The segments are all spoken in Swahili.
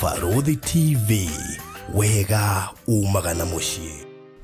Farodhi TV, wega umagana mushie.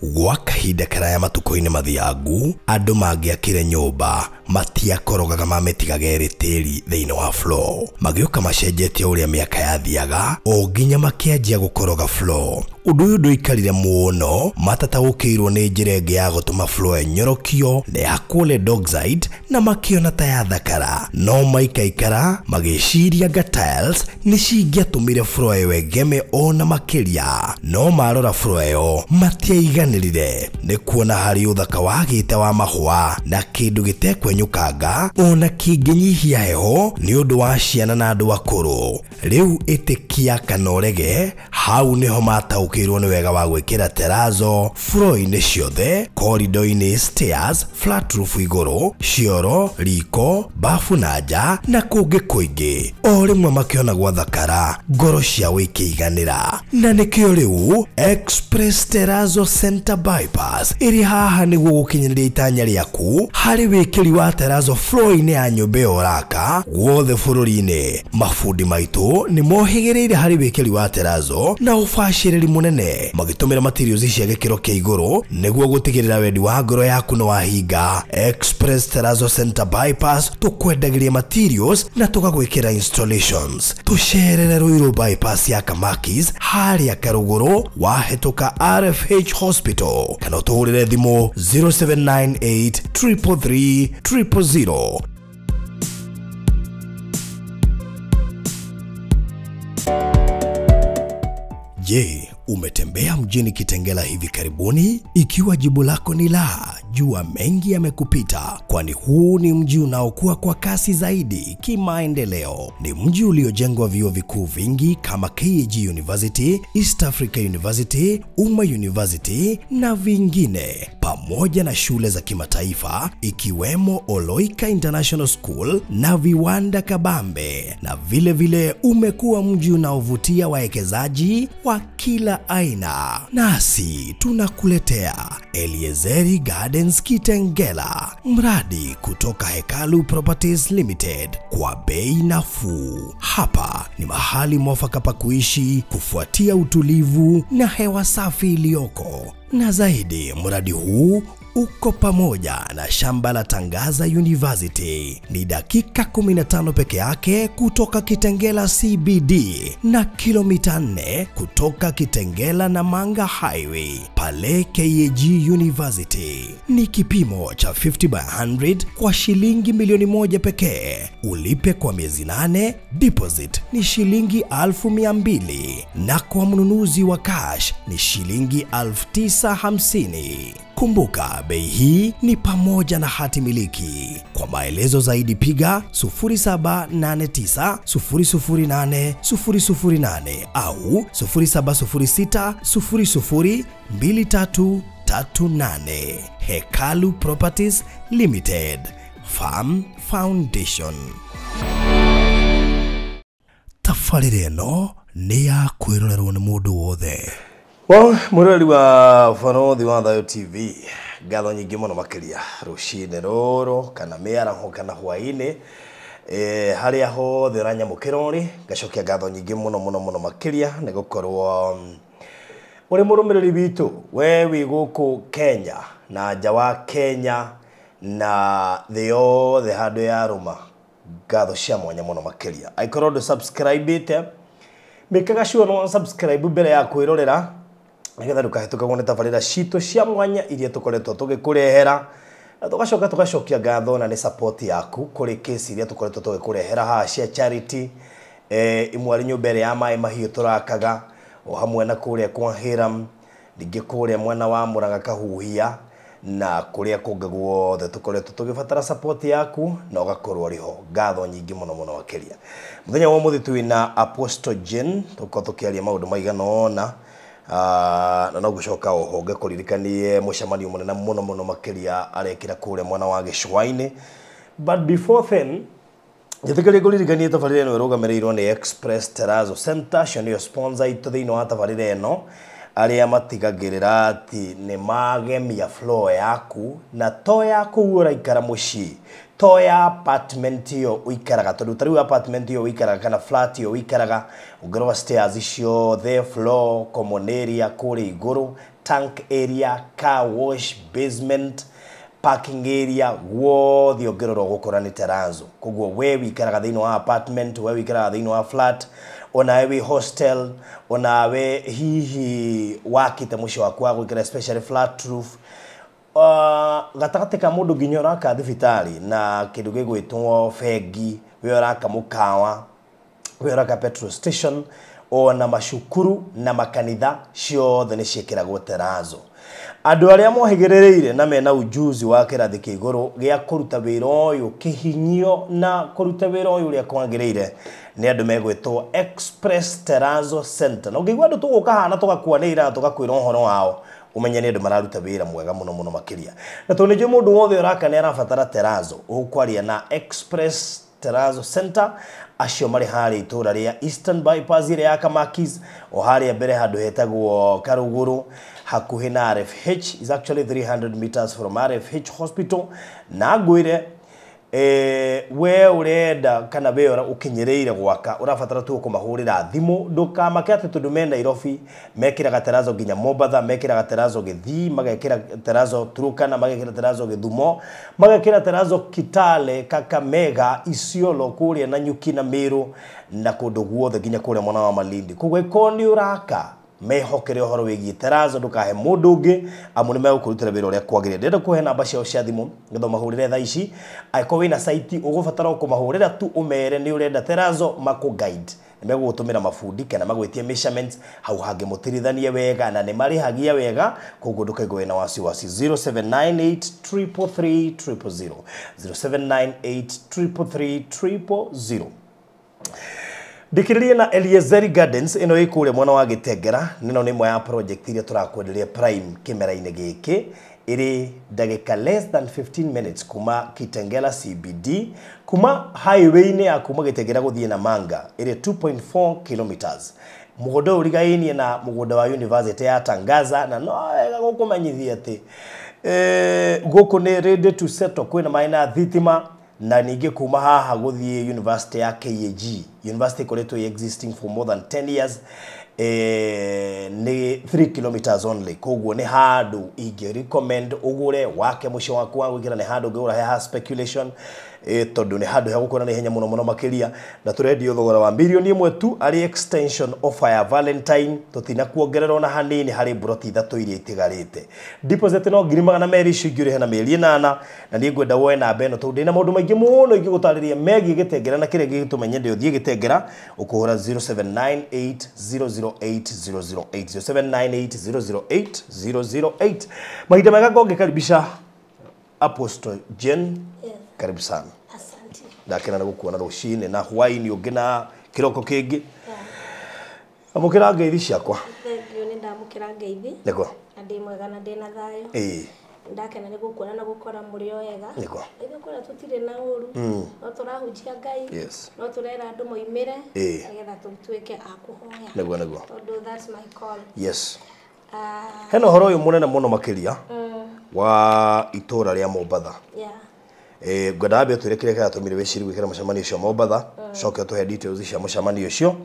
Gwa kahinda karaya matuko-ini mathiangu, andu mangiakire nyumba matiakorogaga mametigaga eritiri thiini wa floor. Magioka macenjetie uria miaka yathiaga, o nginya makianjia gukoroga floor. Undu uyu nduikarire muno, matataũkĩirwo nĩ njĩra ĩngĩ ya gũtũma floor enyorokio na ya kũle dockside na makiona ta ya thakara. No maikaikara magĩciria anga tiles nĩ cingĩatũmire floor ĩyo ĩgeme ona makĩria. No marora floor ĩyo matiaiganĩrire, nĩ kuona harĩ ũthaka wagĩte wa mahũa na kĩndũ gĩtekwenyũkanga ona kĩngĩnyihia heho nĩ ũndũ wa ciana na andũ akũrũ. Rĩu ĩtĩkia kana ũrege, hau nĩho mataũkĩirwo nĩ wega wa gwĩkĩra terrazzo floor-inĩ ciothe, corridor-inĩ, stairs, flat roof igũrũ, cioro, riko, bafu na nja na kũngĩ kũingĩ. O rĩmwe makĩona gwathakara, ngoro ciao ikĩiganĩra. Na nĩkĩo rĩu Express Terrazzo Center Bypass ĩrĩ haha nĩguo gũkinyĩrĩria itanya rĩaku harĩ wĩkĩri wa terrazzo floor-inĩ ya nyũmba ĩyo ũraka guothe bũrũri-inĩ. Mafundi maitũ nĩ mohĩgĩrĩire harĩ wĩkĩri wa terrazzo na ũbacĩrĩri mũnene, magĩtũmĩra materials cia gĩkĩro kĩa igũrũ nĩguo gũtigĩrĩra wendi wa ngoro yaku nĩ wahinga. Express Terrazzo Center Bypass tũkwendagĩria materials na tũgagwĩkĩra installations. Tũcerere Ruiru bypass ya Kamakis harĩa Karũgũrũ wahĩtũka RFH Hospital, kana ũtũhũrĩre thimũ 0798 333 000. Je, umetembea mjini Kitengela hivi karibuni? Ikiwa jibu lako ni la, jua mengi yamekupita, kwani huu ni mji unaokuwa kwa kasi zaidi kimaendeleo. Ni mji uliojengwa vyuo vikuu vingi kama KAG University, East Africa University, Umma University na vingine, pamoja na shule za kimataifa ikiwemo Oloika International School na viwanda kabambe. Na vile vile umekuwa mji unaovutia wawekezaji wa kila aina. Nasi tunakuletea Eliezeri Gardens Kitengela, mradi kutoka Hekalu Properties Limited kwa bei nafuu. Hapa ni mahali mwafaka pa kuishi, kufuatia utulivu na hewa safi iliyoko. Na zaidi, mradi huu uko pamoja na shamba la Tangaza University. Ni dakika 15 peke yake kutoka Kitengela CBD na kilomita 4 kutoka Kitengela na Manga Highway pale KAG University. Ni kipimo cha 50 by 100 kwa shilingi milioni 1 pekee. Ulipe kwa miezi 8, deposit ni shilingi 1200 na kwa mnunuzi wa cash ni shilingi 950. Kumbuka, bei hii ni pamoja na hati miliki. Kwa maelezo zaidi piga 0789 008 008 au 0706 00 2338. Hekalu Properties Limited, Farm Foundation. Tafarĩra ĩno nĩ ya kwĩrorerwo nĩ mũndũ wothe. Mũrori wa Farodhi wa Thayo TV, ngatho nyingĩ mũno makĩria rũcinĩ rũrũ kana mĩaraho kana hwaĩ-inĩ, harĩa hothe ũranyamũkĩra ũrĩ, ngacokia ngatho nyingĩ mũno makĩria nĩ gũkorwo ũrĩ mũrũmĩrĩri witũ we wĩ gũkũ Kenya na nja wa Kenya na thĩ yothe handũ ya rũma. Ngatho cia mwanya mũno makĩria. Aikorwo ndũ-subscribe-ĩte, mĩkaga sure no subscribe mbere ya kwĩrorera, nĩgetha ndũkahĩtũkagwo nĩ tabarĩra citũ cia mwanya iria tũkoretwo tũgĩkũrehera, na tũgacokia ngatho na nĩ support yaku kũrĩ case iria tũkoretwo tũgĩkũrehera haha cia charity, imwe arĩ nyũmba ĩrĩa ya maĩ mahiũ tũrakaga, o hamwe na kũrĩa kwa Hiram, ningĩ kũrĩa mwena wa Mũrang'a Kahuhia na kũrĩa kũngĩ guothe tũkoretwo tũgĩbatara support yaku na ũgakorwo rĩho. Ngatho nyingĩ mũno makĩria. Mũthenya wa ũmũthĩ twĩna Apostle Jane, tũkorwo tũkĩaria maũndũ maigana ũna, na no gũcoka oho ngakũririkanie mũcemanio mũnene mũno makĩria arekĩra kũrĩa mwana wa Gĩcũa-inĩ. But before then, njĩtĩkĩrie ngũririkanie tabarĩra ĩno ĩrũgamĩrĩirwo nĩ Express Terrazzo Center, cio nĩyo sponsor itũ thĩinĩ wa tabarĩra ĩno, arĩa matigagĩrĩra atĩ nĩ magemia floor yaku na to yaku ũraikara mũciĩ toya apartment yo uikaraga tondu tariu apartment yo uikaraga kana flat yo uikaraga ungirwa stairs icio the floor common area kuri iguru tank area car wash basement parking area wothe ungirwa gukora ni Teranzo koguo we uikaraga thiini wa apartment we uikaraga thiini wa flat ona we hostel ona we hihi wakite mucio wakwa gwikira especially flat roof gatagate ka mundu nginya uraka thibitari na kindu gigwitwo fegi we uraka mukawa we uraka petrol station ona mashukuru na makanitha ciothe ni ciekiragwo Teranzo andu aria mohigerereire na mena ujuzi wa kirathi kia iguru gia kuruta wira uyu kihinyio na kuruta wira uyu uria kwagirire ni andu megwitwo Express Teranzo Center na ngigwa andu tuguka hana tugakwanira tugakwira uhoro wao umenye ni andu mararuta wira mwega muno makiria na to nije mundu wothe uraka ni arabatara Teranzo ukwaria na Express Teranzo Center acio mari hari itura ria Eastern Bypass ria ya Kamakis o hari mbere handu hetagwo Karuguru hakuhi na RFH is actually 300 meters from RFH hospital na ngwire we urenda kana we ukinyereire gwaka urabatara tu kumahurira thimu nduka makete tundu me Nairobi mekiraga Teranzo nginya Mombasa mekiraga Teranzo Githii magekira Teranzo Turkana magekira Teranzo Githumo magekira Teranzo Kitale Kakamega Isiolo kuria na Nyuki na Meru na kundu guothe nginya kuria mwana wa Malindi kugwe koni uraka mehokere horo wigi Teranzo ndukahe mundu ungi amune megukurutira wira uria kwagirire ndenda kuhe namba ciao cia thimu ngetho mahurire tha ici aiko wina site ugubatara kumahurira tu umere ni urenda Teranzo maku guide megugutumira mafundi kana magwitie measurements hau hangi mutirithanie wega na ni marihagia wega koguo ndukaigwe na wasiwasi 0798333000 0798333000 Dikiriria na Eliezer Gardens ino ikure mwana wa Gitengera nino ni mwa ya project iria turakwenderia prime kimera-ine giki iri dagika less than 15 minutes kuma Kitengela CBD kuma highway ni ya kuma Gitengera guthie na Manga iri 2.4 kilometers mugodo urigainie na mugodo wa University ya Tangaza na no ega gukumanyithia ati guku ni ready to settle kwina maina thitima na ninge kuma haha guthie University ya KAG University koleto existing for more than 10 years ni 3 kilometers only koguo ni handu inge recommend ugure wake mucio waku wa gwikira ni handu ngura ha speculation tondu ni handu ha gukora ni henya muno makiria na turedio thogora wa bilioni 1 tu ari extension offer ya Valentine tutina kuongerera na hanini hari broti 3 iria itigarite deposit no ngiri na meri cigure hena meri 8 na ni ngwenda woe na beno tondu ndina maundu maingi muno ingigutariria megi Gitengera na kire gitumenye ndio thie Gitengera ukuhura 0798008008 0798008008 mahinda mega ngongekaribisha Apostle Jen karibu sana. Asante. Ndakena na gukuona rucine na hwaini ungi na kiroko kingi. Amukira ngeithi ciakwa. Thengio ni ndamukira ngeithi. Niko. Ndi mwega na ndina thayo. Ndakena ni gukuona na gukora muri o wega. Niko. Ego kora tutire na uru. No turahujia Ngai. Yes. No turera andu moimire. Nigetha tutuike akuhoya. Niko. Tondu that's my call. Yes. Heno horo uyu munene muno makiria. Wa itura ria Mombasa. Yeah. Ngwenda turekere kana tumire weciri gwikira mucemanio cio Mombasa coke tuhe details cia mucemanio cio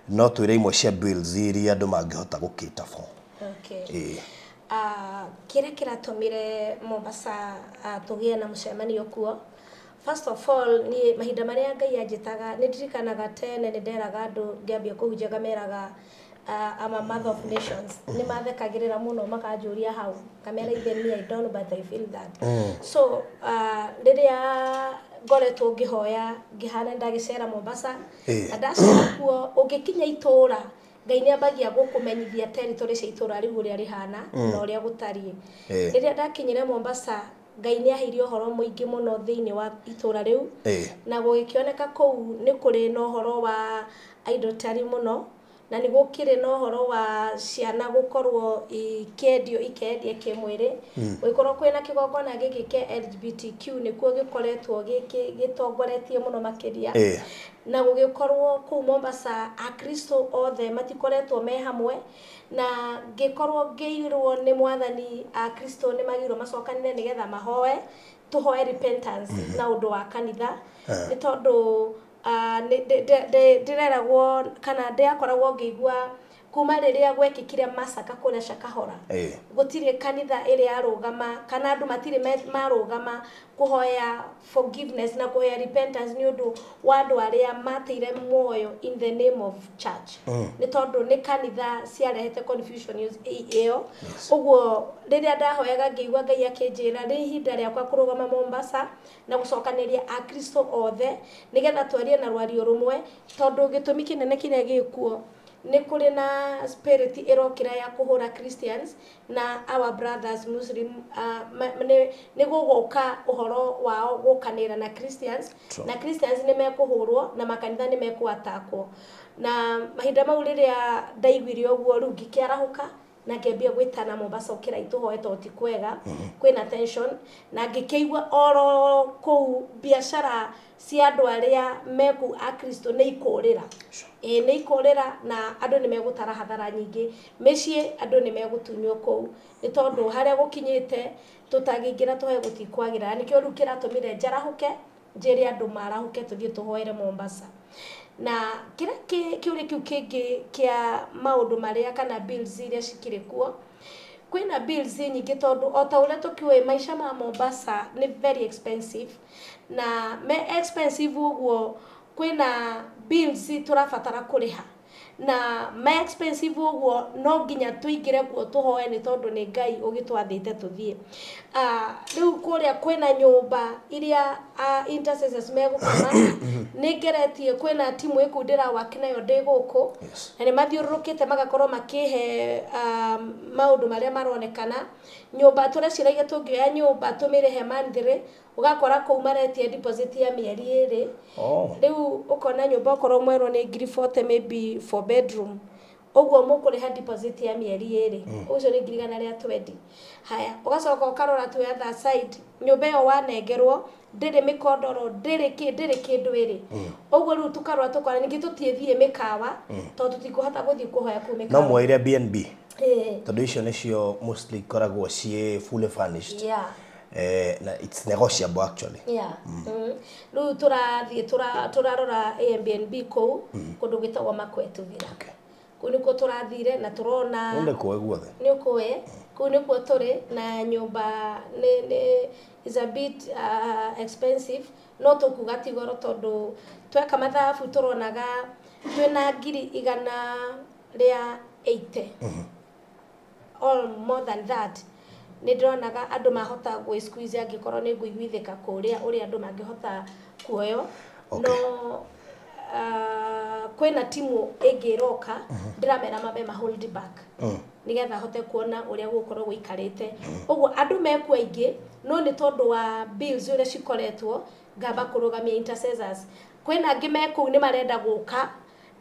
no twire imwe cia bills iria andu mangihota gukita fo. Okay. Kira kiratumire Mombasa tugie na mucemanio kuo. First of all ni mahinda maria Ngai anjitaga ni ndirikanaga tene ni nderaga andu ngiambia kuhunjaga meraga I'm a mother of nations. Ni mathekagirira muno makanjuria hau. Kamera even me I don't know but I feel that. So riria ngoretwo ngihoya ngihana ndagicera Mombasa ndacera kuo ungikinya itura Ngai ni ambagia gukumenyithia territory cia itura riu uria rihana na uria gutari. Riria ndakinyire Mombasa Ngai ni ahirio horo muingi muno thiini wa itura riu na gugikioneka kou ni kuri no horo wa idolatry muno na ni gukire no horo wa ciana gukorwo ikendia kimwiri wikorwo kwina kigongona giki ke LGBTQ ni kuo gikoretwo gitongoretie muno makiria na gugikorwo ku Mombasa akristo othe matikoretwo me hamwe na gikorwo ngeirwo ni mwathani akristo ni magiro macokanire nigetha mahoe tuhoe repentance na undu wa kanitha ni tondu ndireragwo kana ndiakoragwo ngĩigua kuma riria gwekikire masaka kũrĩa Shakahora gũtirĩ kanitha ĩrĩa arũgama kana andũ matirĩ marũgama kũhoya forgiveness na kũhoya repentance ni ũndũ wa andũ arĩa mateire muoyo in the name of church ni tondu ni kanitha ciarehete confusion ĩyo ũguo rĩrĩa ndahoyaga ngĩigua Ngai akĩnjĩra rĩ ihinda rĩakwa kũrũgama Mombasa na gũcokanĩria akristo othe nigetha twarie na rwario rumwe tondu gĩtũmi kĩnene kĩrĩa gĩkuo ni kuri na spirit irokira ya kuhura Christians na our brothers Muslim ni gugoka uhoro wao gukanira na Christians na Christians ni mekuhurwo na makanitha ni mekuatakwo na mahinda mau riria ndaiguire uguo ru ngikiarahuka na ngĩambia gwĩtana Mombasa ukira ituhoe toti kwega kwina tension na ngĩkĩigua oro kũu biashara cia andũ arĩa meku akristo nĩ ikũrĩra nĩ ikũrĩra na andũ nĩ megũtara hathara nyingĩ mĩciĩ andũ nĩ megũtunywo kũu nĩ tondũ harĩa gũkinyĩte tũtangĩingĩra tũhoe gũtikwagĩra nĩkĩo rĩu kĩratũmire njarahuke njĩre andũ marahuke tũthiĩ tũhoere Mombasa na kĩũria kĩu kĩngĩ kĩa maũndũ marĩa kana bills iria cikĩrĩ kuo kwĩna bills nyingĩ tondũ o ta ũrĩa tũkiũĩ maica ma Mombasa nĩ very expensive na me expensive ũguo kwĩna bills tũrabatara kũrĩha na me expensive ũguo no nginya tũingĩre kuo tũhoe nĩ tondũ nĩ Ngai ũgĩtwathĩte tũthiĩ rĩu kũrĩa kwĩna nyũmba iria intercessors megũkoma nĩ ngeretie kwĩna timu ĩkũ ndĩrawaki nayo ndĩ gũkũ na nĩ mathiũrũrũkĩte magakorwo makĩhe maũndũ marĩa maronekana nyũmba tũreciragia tũngĩoya nyũmba tũmĩrĩhe monthly ugakora kũu maretie deposit ya mĩeri 2 rĩu ũkona nyũmba okorwo mwerwo nĩ 40 maybe 4 bedroom ũguo mũkũrĩha deposit ya mĩeri 2 ũcio nĩ 120 haya ũgacoka ũkarora tu other side nyũmba ĩyo wanengerwo ndĩrĩ mĩkondoro ndĩrĩ kĩndũ ĩrĩ ũguo rĩu tukarora tũkora ningĩ tũtiethie mĩkawa tondũ tũtikũhota gũthiĩ kũhoya kũu mĩkawa no mwaire BNB tondũ icio nĩcio mostly koragwo ciĩ fully furnished na it's negotiable actually rĩu tũrathiĩ tũrarora Airbnb kũu kũndũ gĩtagwo Makwetuvira kũu nĩkuo tũrathire na tũrona nĩ kũĩ guothe nĩ kũĩ kũu nĩkuo tũrĩ na nyũmba nĩ is a bit expensive no tũkuga ti goro tondũ tweka mathabu tũronaga twĩna 180 all more than that nĩ ndĩronaga andũ mahota gwĩ squeeze angĩkorwo nĩ ngũiguithĩka kũrĩa ũrĩa andũ mangĩhota kuoyo no kwĩna timu ĩngĩroka ndĩramera mabe ma hold back nigetha hote kuona ũrĩa gũkorwo gũikarĩte ũguo andũ mekuo aingĩ no nĩ tondũ wa bills ũrĩa cikoretwo ngamba kũrũgamia intercessors kwĩna angĩ mekũu nĩ marenda gũka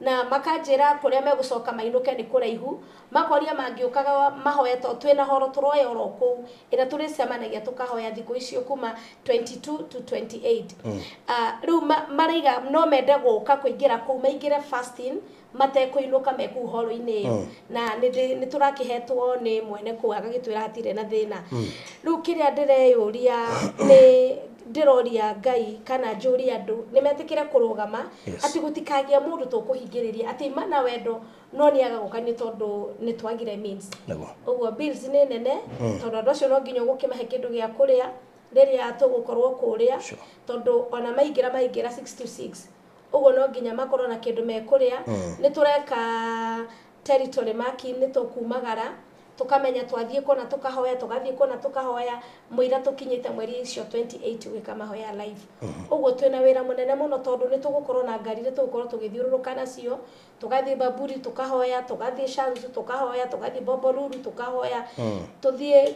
na makanjĩra kũrĩa megũcoka mainũke nĩ kũraihu makoria mangĩũkaga mahoya to twĩna horo tũroya oro kũu ĩrĩa tũrĩcemanagia tũkahoya thikũ icio kuma 22 to 28 rĩu maraiga no mende gũka kũingĩra kũu maingĩre fasting matekũinũka mekũu horo-inĩ ĩyo na nĩ tũrakĩhetwo nĩ mwene kũu agagĩtwĩra hatirĩ na thĩna rĩu kĩrĩa ndĩreyũria nĩ ndiroria Ngai kana njũria andũ nĩ metĩkĩre kũrũgama atĩ gũtikagia mũndũ tũkũhingĩrĩria atĩ mana wendo no nĩ agagũkania tondũ nĩ twagire means ũguo bills nĩ nene tondũ andũ acio no nginya gũkĩmahe kĩndũ gĩa kũrĩa rĩrĩa tũgũkorwo kũrĩa tondũ ona maingĩra 6 to 6 ũguo no nginya makorwo na kĩndũ mekũrĩa nĩ tũreka territory marking nĩ tũkumagara tukamenya twathiĩ kona tukahoya tugathiĩ kona tukahoya mũira tukinyĩte mweri icio 28 gwĩka mahoya live ũguo twĩna wĩra mũnene mũno tondũ nĩ tũgũkorwo na ngari nĩ tũgũkorwo tũgĩthiũrũrũka nacio tugathiĩ Bamburi tukahoya tugathiĩ Shanzu tukahoya tugathiĩ Bomboruru tukahoya tuthiĩ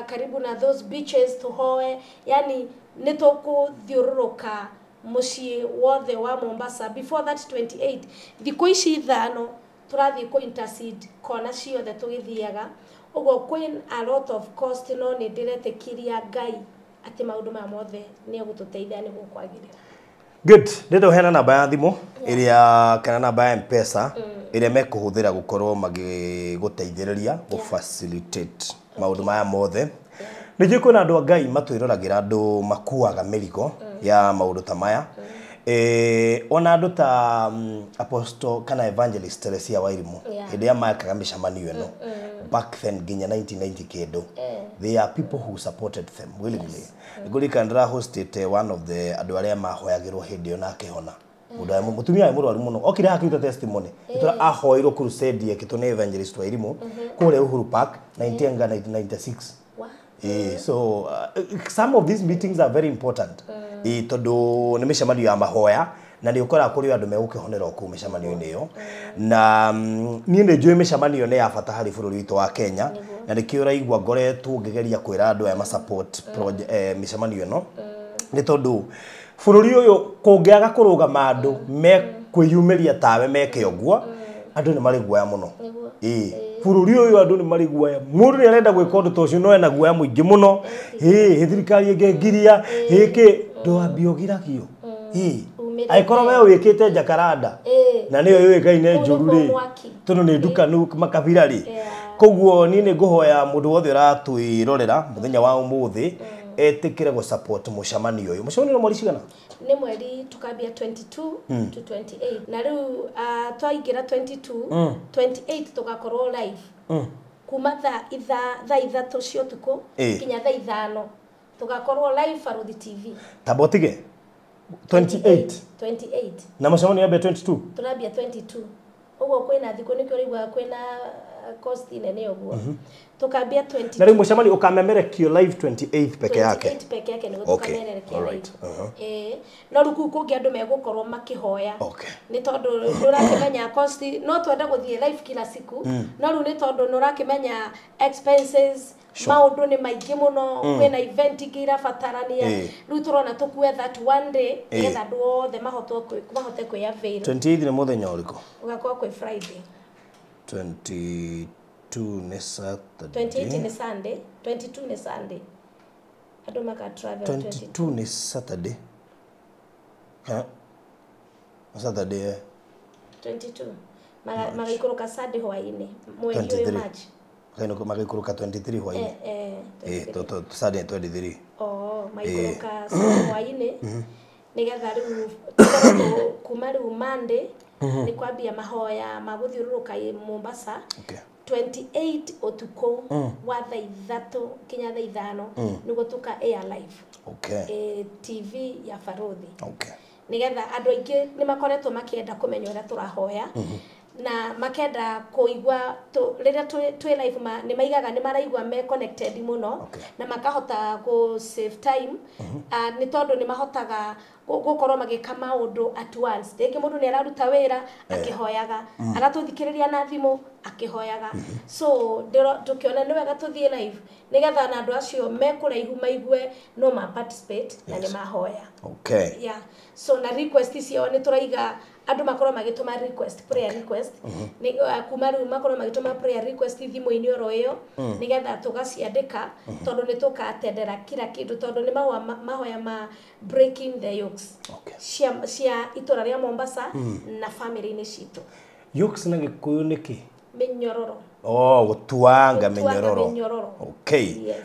karibu na those beaches tuhoe yani nĩ tũgũthiũrũrũka mũciĩ wothe wa Mombasa before that 28 thikũ ici 5 turathiĩ ku intercede kona ciothe tũgĩthiaga ũguo kwĩ a lot of cost no nĩ ndĩretĩkiria Ngai atĩ maũndũ ma mothe nĩ egũtũteithia nĩ gũkwagĩrĩra good ndĩro hena namba ya thimũ ĩrĩa kana namba ya M-Pesa ĩrĩa mekũhũthĩra gũkorwo magĩgũteithĩrĩria gũ facilitate maũndũ maya mothe Nĩnjũĩ kwĩna andũ a Ngai matwĩroragĩra andũ makuaga mĩrigo ya maũndũ ta maya. Ona andũ ta Apostle kana Evangelist Teresia Wairimu hĩndĩ ya makaga mĩcemanio ĩno back then nginya 1990 kĩndũ. They are people who supported them willingly. Ngũrikana hosted one of the andũ arĩa mahoyagĩrwo hĩndĩ ĩyo na akĩhona. Mutumia mũrwaru mũno okire akĩruta testimony itora ahoirwo crusade yekĩtwo nĩ Evangelist Wairimu kũrĩa Uhuru Park 1996. So some of these meetings are very important. Tondũ nĩ mĩcemanio ya mahoya na nĩ ũkoraga kũrĩ andũ megũkĩhonera kũu mĩcemanio-inĩ ĩyo. Na niĩ nĩ njũĩ mĩcemanio nĩ ya bata harĩ bũrũri witũ wa Kenya na nĩkĩo ũraigua ngoretwo ngĩgeria kwĩra andũ aya ma support mĩcemanio ĩno nĩ tondũ bũrũri ũyũ kũngĩaga kũrũgama andũ mekwĩyumĩria tawe meke ũguo andũ nĩ marĩ guoya mũno. Bũrũri ũyũ andũ nĩ marĩ guoya, mũndũ nĩ arenda gwĩka ũndũ ta ũcio no ena guoya mũingĩ mũno. Thirikari ĩngĩngiria gĩkĩ ndwambia ũgiragio. Angĩkorwo we wĩkĩte Jacaranda na nĩyo yũĩkaine njũru rĩ tondũ nĩ ndukanu makabira rĩ. Koguo niĩ nĩ ngũhoya mũndũ wothe ũratwĩrorera mũthenya wa ũmũthĩ etĩkĩre gũ support mũcemanio ũyũ. Mũcemanio mweri cigana? Nĩ mweri tukambia 22 to 28 na rĩu twaingĩra 22 28 tugakorwo live kuma thaa ithatũ cia ũtukũ kinya thaa ithano tugakorwo live Baruthi TV. Tabotige 28 na mũcemanio yambia 22 tunambia 22 ũguo kwĩna thikũ nĩkĩo ũraigua kwĩna cost nene ũguo tukambia 22 na rĩu mũcemanio ũkamemerekio live 28 peke yake. 28 peke yake nĩguo tukamemerekia live. No rĩu kũu kũngĩ andũ megũkorwo makĩhoya nĩ tondũ ndũrakĩmenya cost no twende gũthiĩ live kila siku no rĩu nĩ tondũ nũrakĩmenya expenses maũndũ nĩ maingĩ mũno kwĩna event ingĩ irabatarania rĩu tũrona tũkue that one day nĩgetha andũ othe mahote kwĩavail. 28 nĩ mũthenya ũrĩkũ? Ũgakorwo kwĩ Friday. 22 nĩ Saturday. 28 nĩ Sunday. 22 nĩ Sunday. Andũ maka travel 22 nĩ Saturday. Saturday 22 magaikũrũka Sunday hwaĩ-inĩ mweri ũyũ March. Magaikũrũka 23 hwaĩ-inĩ. Sunday 23. Maikũrũka hwaĩ-inĩ nĩgetha rĩu kuma rĩu Monday nĩ kwambia mahoya ma gũthiũrũrũka Mombasa 28 ũtukũ wa thaa ithatũ kinya thaa ithano nĩguo tuka air live TV ya Baruthi. Nĩgetha andũ aingĩ nĩ makoretwo makĩenda kũmenya ũrĩa tũrahoya na makenda kuigua rĩrĩa twĩ live nĩ maigaga nĩ maraigua me connected mũno na makahota go save time nĩ tondũ nĩ mahotaga gũkorwo magĩka maũndũ at once. Rĩngĩ mũndũ nĩ araruta wĩra akĩhoyaga agatũthikĩrĩria na thimũ akĩhoyaga so tũkĩona nĩ wega tũthiĩ live nĩgetha na andũ acio me kũraihu maigue no ma participate na nĩ mahoya. So na request ciao nĩ tũraiga andũ makorwo magĩtũma request prayer request kuma rĩu makorwo magĩtũma prayer request thimũ-inĩ oro ĩyo nĩgetha tũgaciandĩka tondũ nĩ tũkatendera kila kĩndũ tondũ nĩ mahoya ma breaking the yokes cia itũra rĩa Mombasa na family-inĩ citũ. Yokes na Gĩkũyũ nĩkĩ? Mĩnyororo. Gũtuanga mĩnyororo.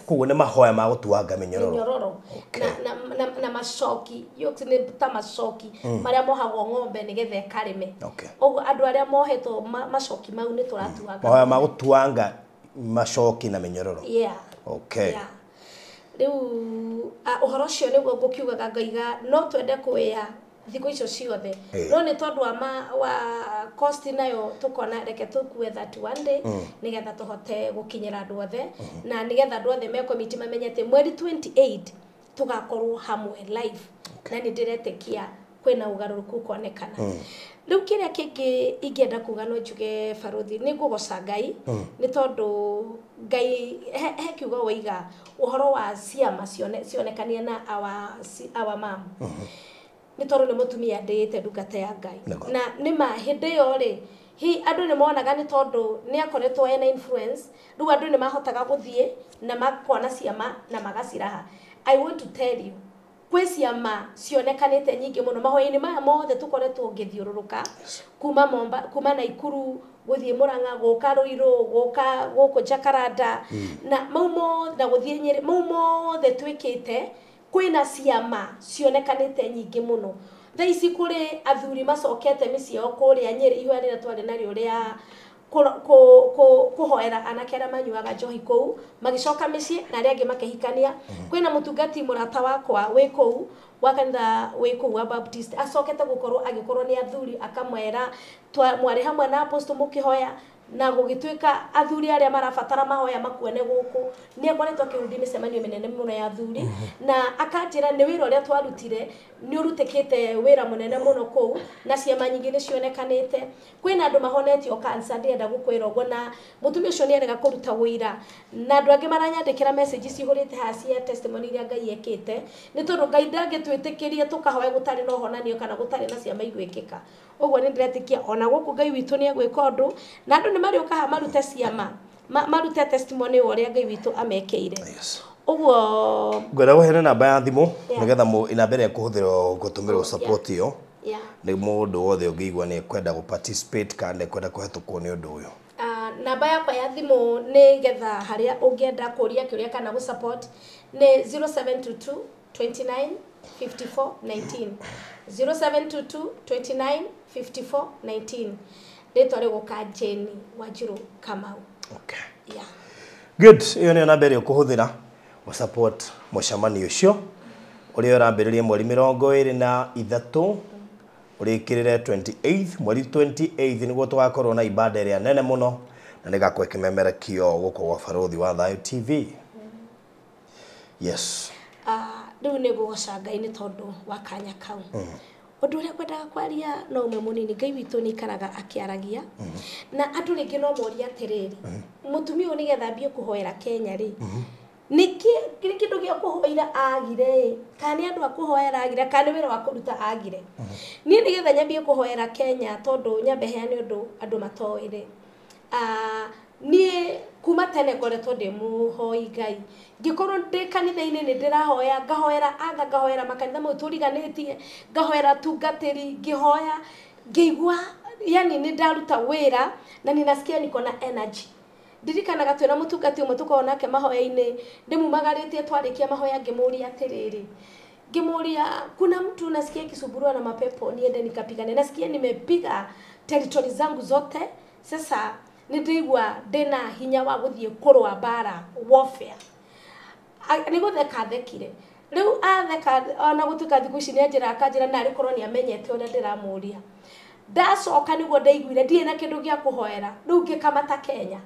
Koguo nĩ mahoya ma gũtuanga mĩnyororo. Na macoki yokes nĩ ta macoki marĩa mohagwo ng'ombe nĩgetha ĩkarĩme. Ũguo andũ arĩa mohetwo macoki mau nĩ tũratuanga. Mahoya ma gũtuanga macoki na mĩnyororo. Rĩu ũhoro ũcio nĩguo ngũkiugaga ngaiga no twende kwĩya thikũ icio ciothe no nĩ tondũ wa cost nayo tukona reke tukue that one day nĩgetha tũhote gũkinyĩra andũ othe na nĩgetha andũ othe me committee mamenyete mweri 28 tugakorwo hamwe live na nĩ ndĩretĩkia kwĩna ũgarũrũku kuonekana. Rĩu kĩrĩa kĩngĩ ingĩenda kuga no njuge Baruthi nĩ ngũgoca Ngai nĩ tondũ Ngai he kiugo waiga ũhoro wa ciama cionekania na our mom nĩ tondũ nĩ mũtumia ndĩĩte ndungata ya Ngai na nĩ ma hĩndĩ ĩyo rĩ andũ nĩ monaga nĩ tondũ nĩ akoretwo ena influence rĩu andũ nĩ mahotaga gũthiĩ na makona ciama na magaciraha. I want to tell you kwĩ ciama cionekanĩte nyingĩ mũno mahoya-inĩ maya mothe tũkoretwo ngĩthiũrũrũka kuma Naikuru gũthiĩ Murang'a gũka Ruiru gũka gũkũ Jakaranda na mau na gũthiĩ Nyeri mau mothe twĩkĩte kwĩna ciama cionekanĩte nyingĩ mũno thaa ici kũrĩ athuri macokete mĩciĩ yao kũrĩa Nyeri ihoya rĩrĩa twarĩ narĩo rĩa kuhoera anake arĩa manyuaga njohi kũu magicoka mĩciĩ na arĩa angĩ makĩhikania kwĩna mũtungati mũrata wakwa wĩ kũu wa kanitha wĩ kũu wa Baptist acokete agĩkorwo nĩ athuri akamwera mwarĩ hamwe na apostle mũkĩhoya na gũgĩtuĩka athuri arĩa marabatara mahoya makuone gũkũ nĩ akoretwo akĩrudi mĩcemanio mĩnene mũno ya athuri na akanjĩra nĩ wĩra ũrĩa twarutire nĩ ũrutĩkĩte wĩra mũnene mũno kũu na ciama nyingĩ nĩ cionekanĩte kwĩna andũ mahonetio cancer ndĩenda gũkwĩra ũguo na mũtumia ũcio nĩ erega kũruta wĩra na andũ angĩ maranyandĩkĩra messages cihũrĩte haha cia testimony iria Ngai ekĩte nĩ tondũ Ngai ndangĩtwĩtĩkĩria tũkahoya gũtarĩ na ũhonanio kana gũtarĩ na ciama igwĩkĩka ũguo nĩ ndĩretĩkia ona gũkũ Ngai witũ nĩ egwĩka ũndũ na andũ nĩ marĩũka haha marute ciama marute testimony ũrĩa Ngai witũ amekĩire ũguo ngwenda gũheana namba ya thimũ nĩgetha namba ĩrĩa ĩkũhũthĩrwo gũtũmĩrwo support ĩyo nĩ mũndũ wothe ũngĩigua nĩ ekwenda gũ participate kana ekwenda kũhetũkwo nĩ ũndũ ũyũ namba yakwa ya thimũ nĩ getha harĩa ũngĩenda kũria kĩũria kana gũ support nĩ 0722 29 54 19 0722 29 54 19 rĩtwa rĩgũka Jane Wanjiru Kamau. Okay. Yeah. Good. Iyo nĩ namba ĩrĩa ũkũhũthĩra gũ support mũcemanio ũcio ũrĩa ũrambĩrĩria mweri 23 ũrĩkĩrĩre 28 mweri 28 nĩguo tũgakorwo na ibada ĩrĩa nene mũno na nĩgakorwo ĩkĩmemerekio gũkũ gwa Barũthi wa Thayũ TV. Yes. Rĩu nĩ gũgoca Ngai nĩ tondũ wa kanya kau. Ũndũ ũrĩa kwendaga kwaria no ũmwe mũnini Ngai witũ nĩ ikaraga akĩaragia na andũ rĩngĩ no moria atĩrĩrĩ mũtumia ũyũ nĩgetha ambie kũhoera Kenya rĩ nĩkĩ kĩndũ gĩa kũhoera agire kana nĩ andũ a kũhoera agire kana nĩ wĩra wa kũruta agire niĩ nĩgetha nyambie kũhoera Kenya tondũ nyambe heane ũndũ andũ matoĩ niĩ kuma tene ngoretwo ndĩ mũhoi Ngai ngĩkorwo ndĩ kanitha-inĩ nĩ ndĩrahoya ngahoera makanitha mau tũriganĩtie ngahoera tungatĩri ngĩhoya ngĩigua yani nĩ ndaruta wĩra na ninasikia niko na energy ndirikanaga twĩna mũtungati ũmwe tũkorwo nake mahoya-inĩ ndĩmumagarĩtie twarĩkia mahoya ngĩmũria atĩrĩrĩ ngĩmũria kuna mtu nasikia kisumbuliwa na mapepo niende nikapigane nasikia nimepiga territory zangu zote sasa nĩndaigua ndĩna hinya wa gũthiĩ kũrũa mbara warfare nĩgũtheka thekire rĩu atheka ona gũtuĩka thikũ ici nĩ njĩra akanjĩra narĩ korwo nĩ amenyete ũrĩa ndĩramũria ndacoka nĩguo ndaiguire ndirĩ na kĩndũ gĩa kũhoera rĩu ngĩkamata Kenya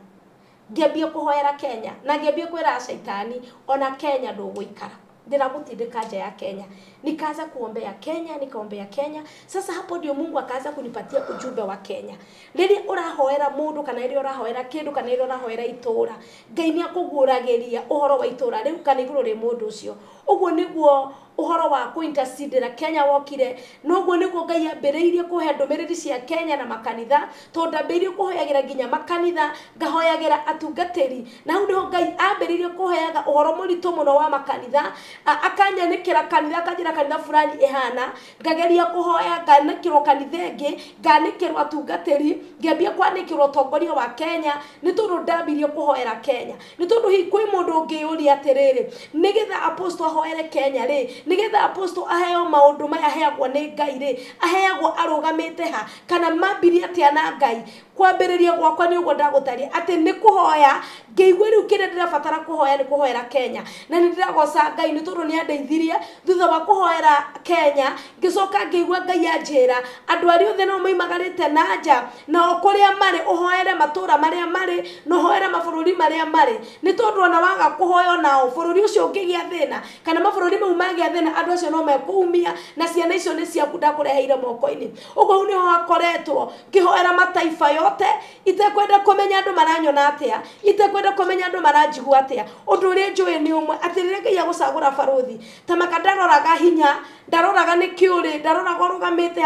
ngĩambia kũhoera Kenya na ngĩambia kwĩra shaitani ona Kenya ndũgũikara ndĩramutindĩka nja ya Kenya nikaanza kuombea Kenya nikaombea Kenya sasa hapo ndio Mungu akaanza kunipatia ujumbe wa Kenya rĩrĩa ũrahoera mũndũ kana rĩrĩa ũrahoera kĩndũ kana rĩrĩa ũrahoera itũra Ngai nĩ akũguũragĩria ũhoro wa itũra rĩu kana igũrũ rĩ mũndũ ũcio ũguo nĩguo ũhoro wa kuintercede Kenya wokire noguo nĩguo Ngai ambĩrĩirie kũhe ndũmĩrĩri cia Kenya na makanitha tondũ ambĩrĩirie kũhoyagĩra nginya makanitha ngahoyagĩra atungatĩri na hau nĩho Ngai ambĩrĩirie kũheaga ũhoro mũritũ mũno wa makanitha akanyanĩkĩra kanitha akanjĩra kanitha fulani ihana ngageria kũhoya nganĩkĩrwo kanitha ĩngĩ nganĩkĩrwo atungatĩri ngĩambia kwanĩkĩrwo ũtongoria wa Kenya nĩ tondũ ndambirie kũhoera Kenya nĩ tondũ hihi kwĩ mũndũ ũngĩyũria atĩrĩrĩ nĩgetha apostle ahoere Kenya rĩ nĩgetha apostle aheo maũndũ maya aheagwo nĩ Ngai rĩ aheagwo arũgamĩte ha kana mambirie atĩa na Ngai kwambĩrĩria gwakwa nĩ ũguo ndagũtaria atĩ nĩ kũhoya ngĩigua rĩu kĩrĩa ndĩrabatara kũhoya nĩ kũhoera Kenya na nĩ ndĩragoca Ngai nĩ tondũ nĩ andeithirie thutha wa kũhoera Kenya ngĩcoka ngĩigua Ngai anjĩra andũ arĩa othe no moimagarĩte na nja na kũrĩa marĩ ũhoere matũra marĩa marĩ na ũhoere mabũrũri marĩa marĩ nĩ tondũ ona waga kũhoya nao bũrũri ũcio ũngĩgĩa thĩna kana mabũrũri mau magĩa thĩna andũ acio no mekũumia na ciana icio nĩ ciaku ndakũreheire moko-inĩ ũguo nĩho hakoretwo ngĩhoera mataifa yote itekwenda kũmenya andũ maranyona atĩa itekwenda kũmenya andũ maranjigua atĩa ũndũ ũrĩa njũĩ nĩ ũmwe atĩ rĩrĩa Ngai agũcagũra Barũthi ta makandaroraga hinya ndaroraga nä kä å rä ndaroraga å rå gamä te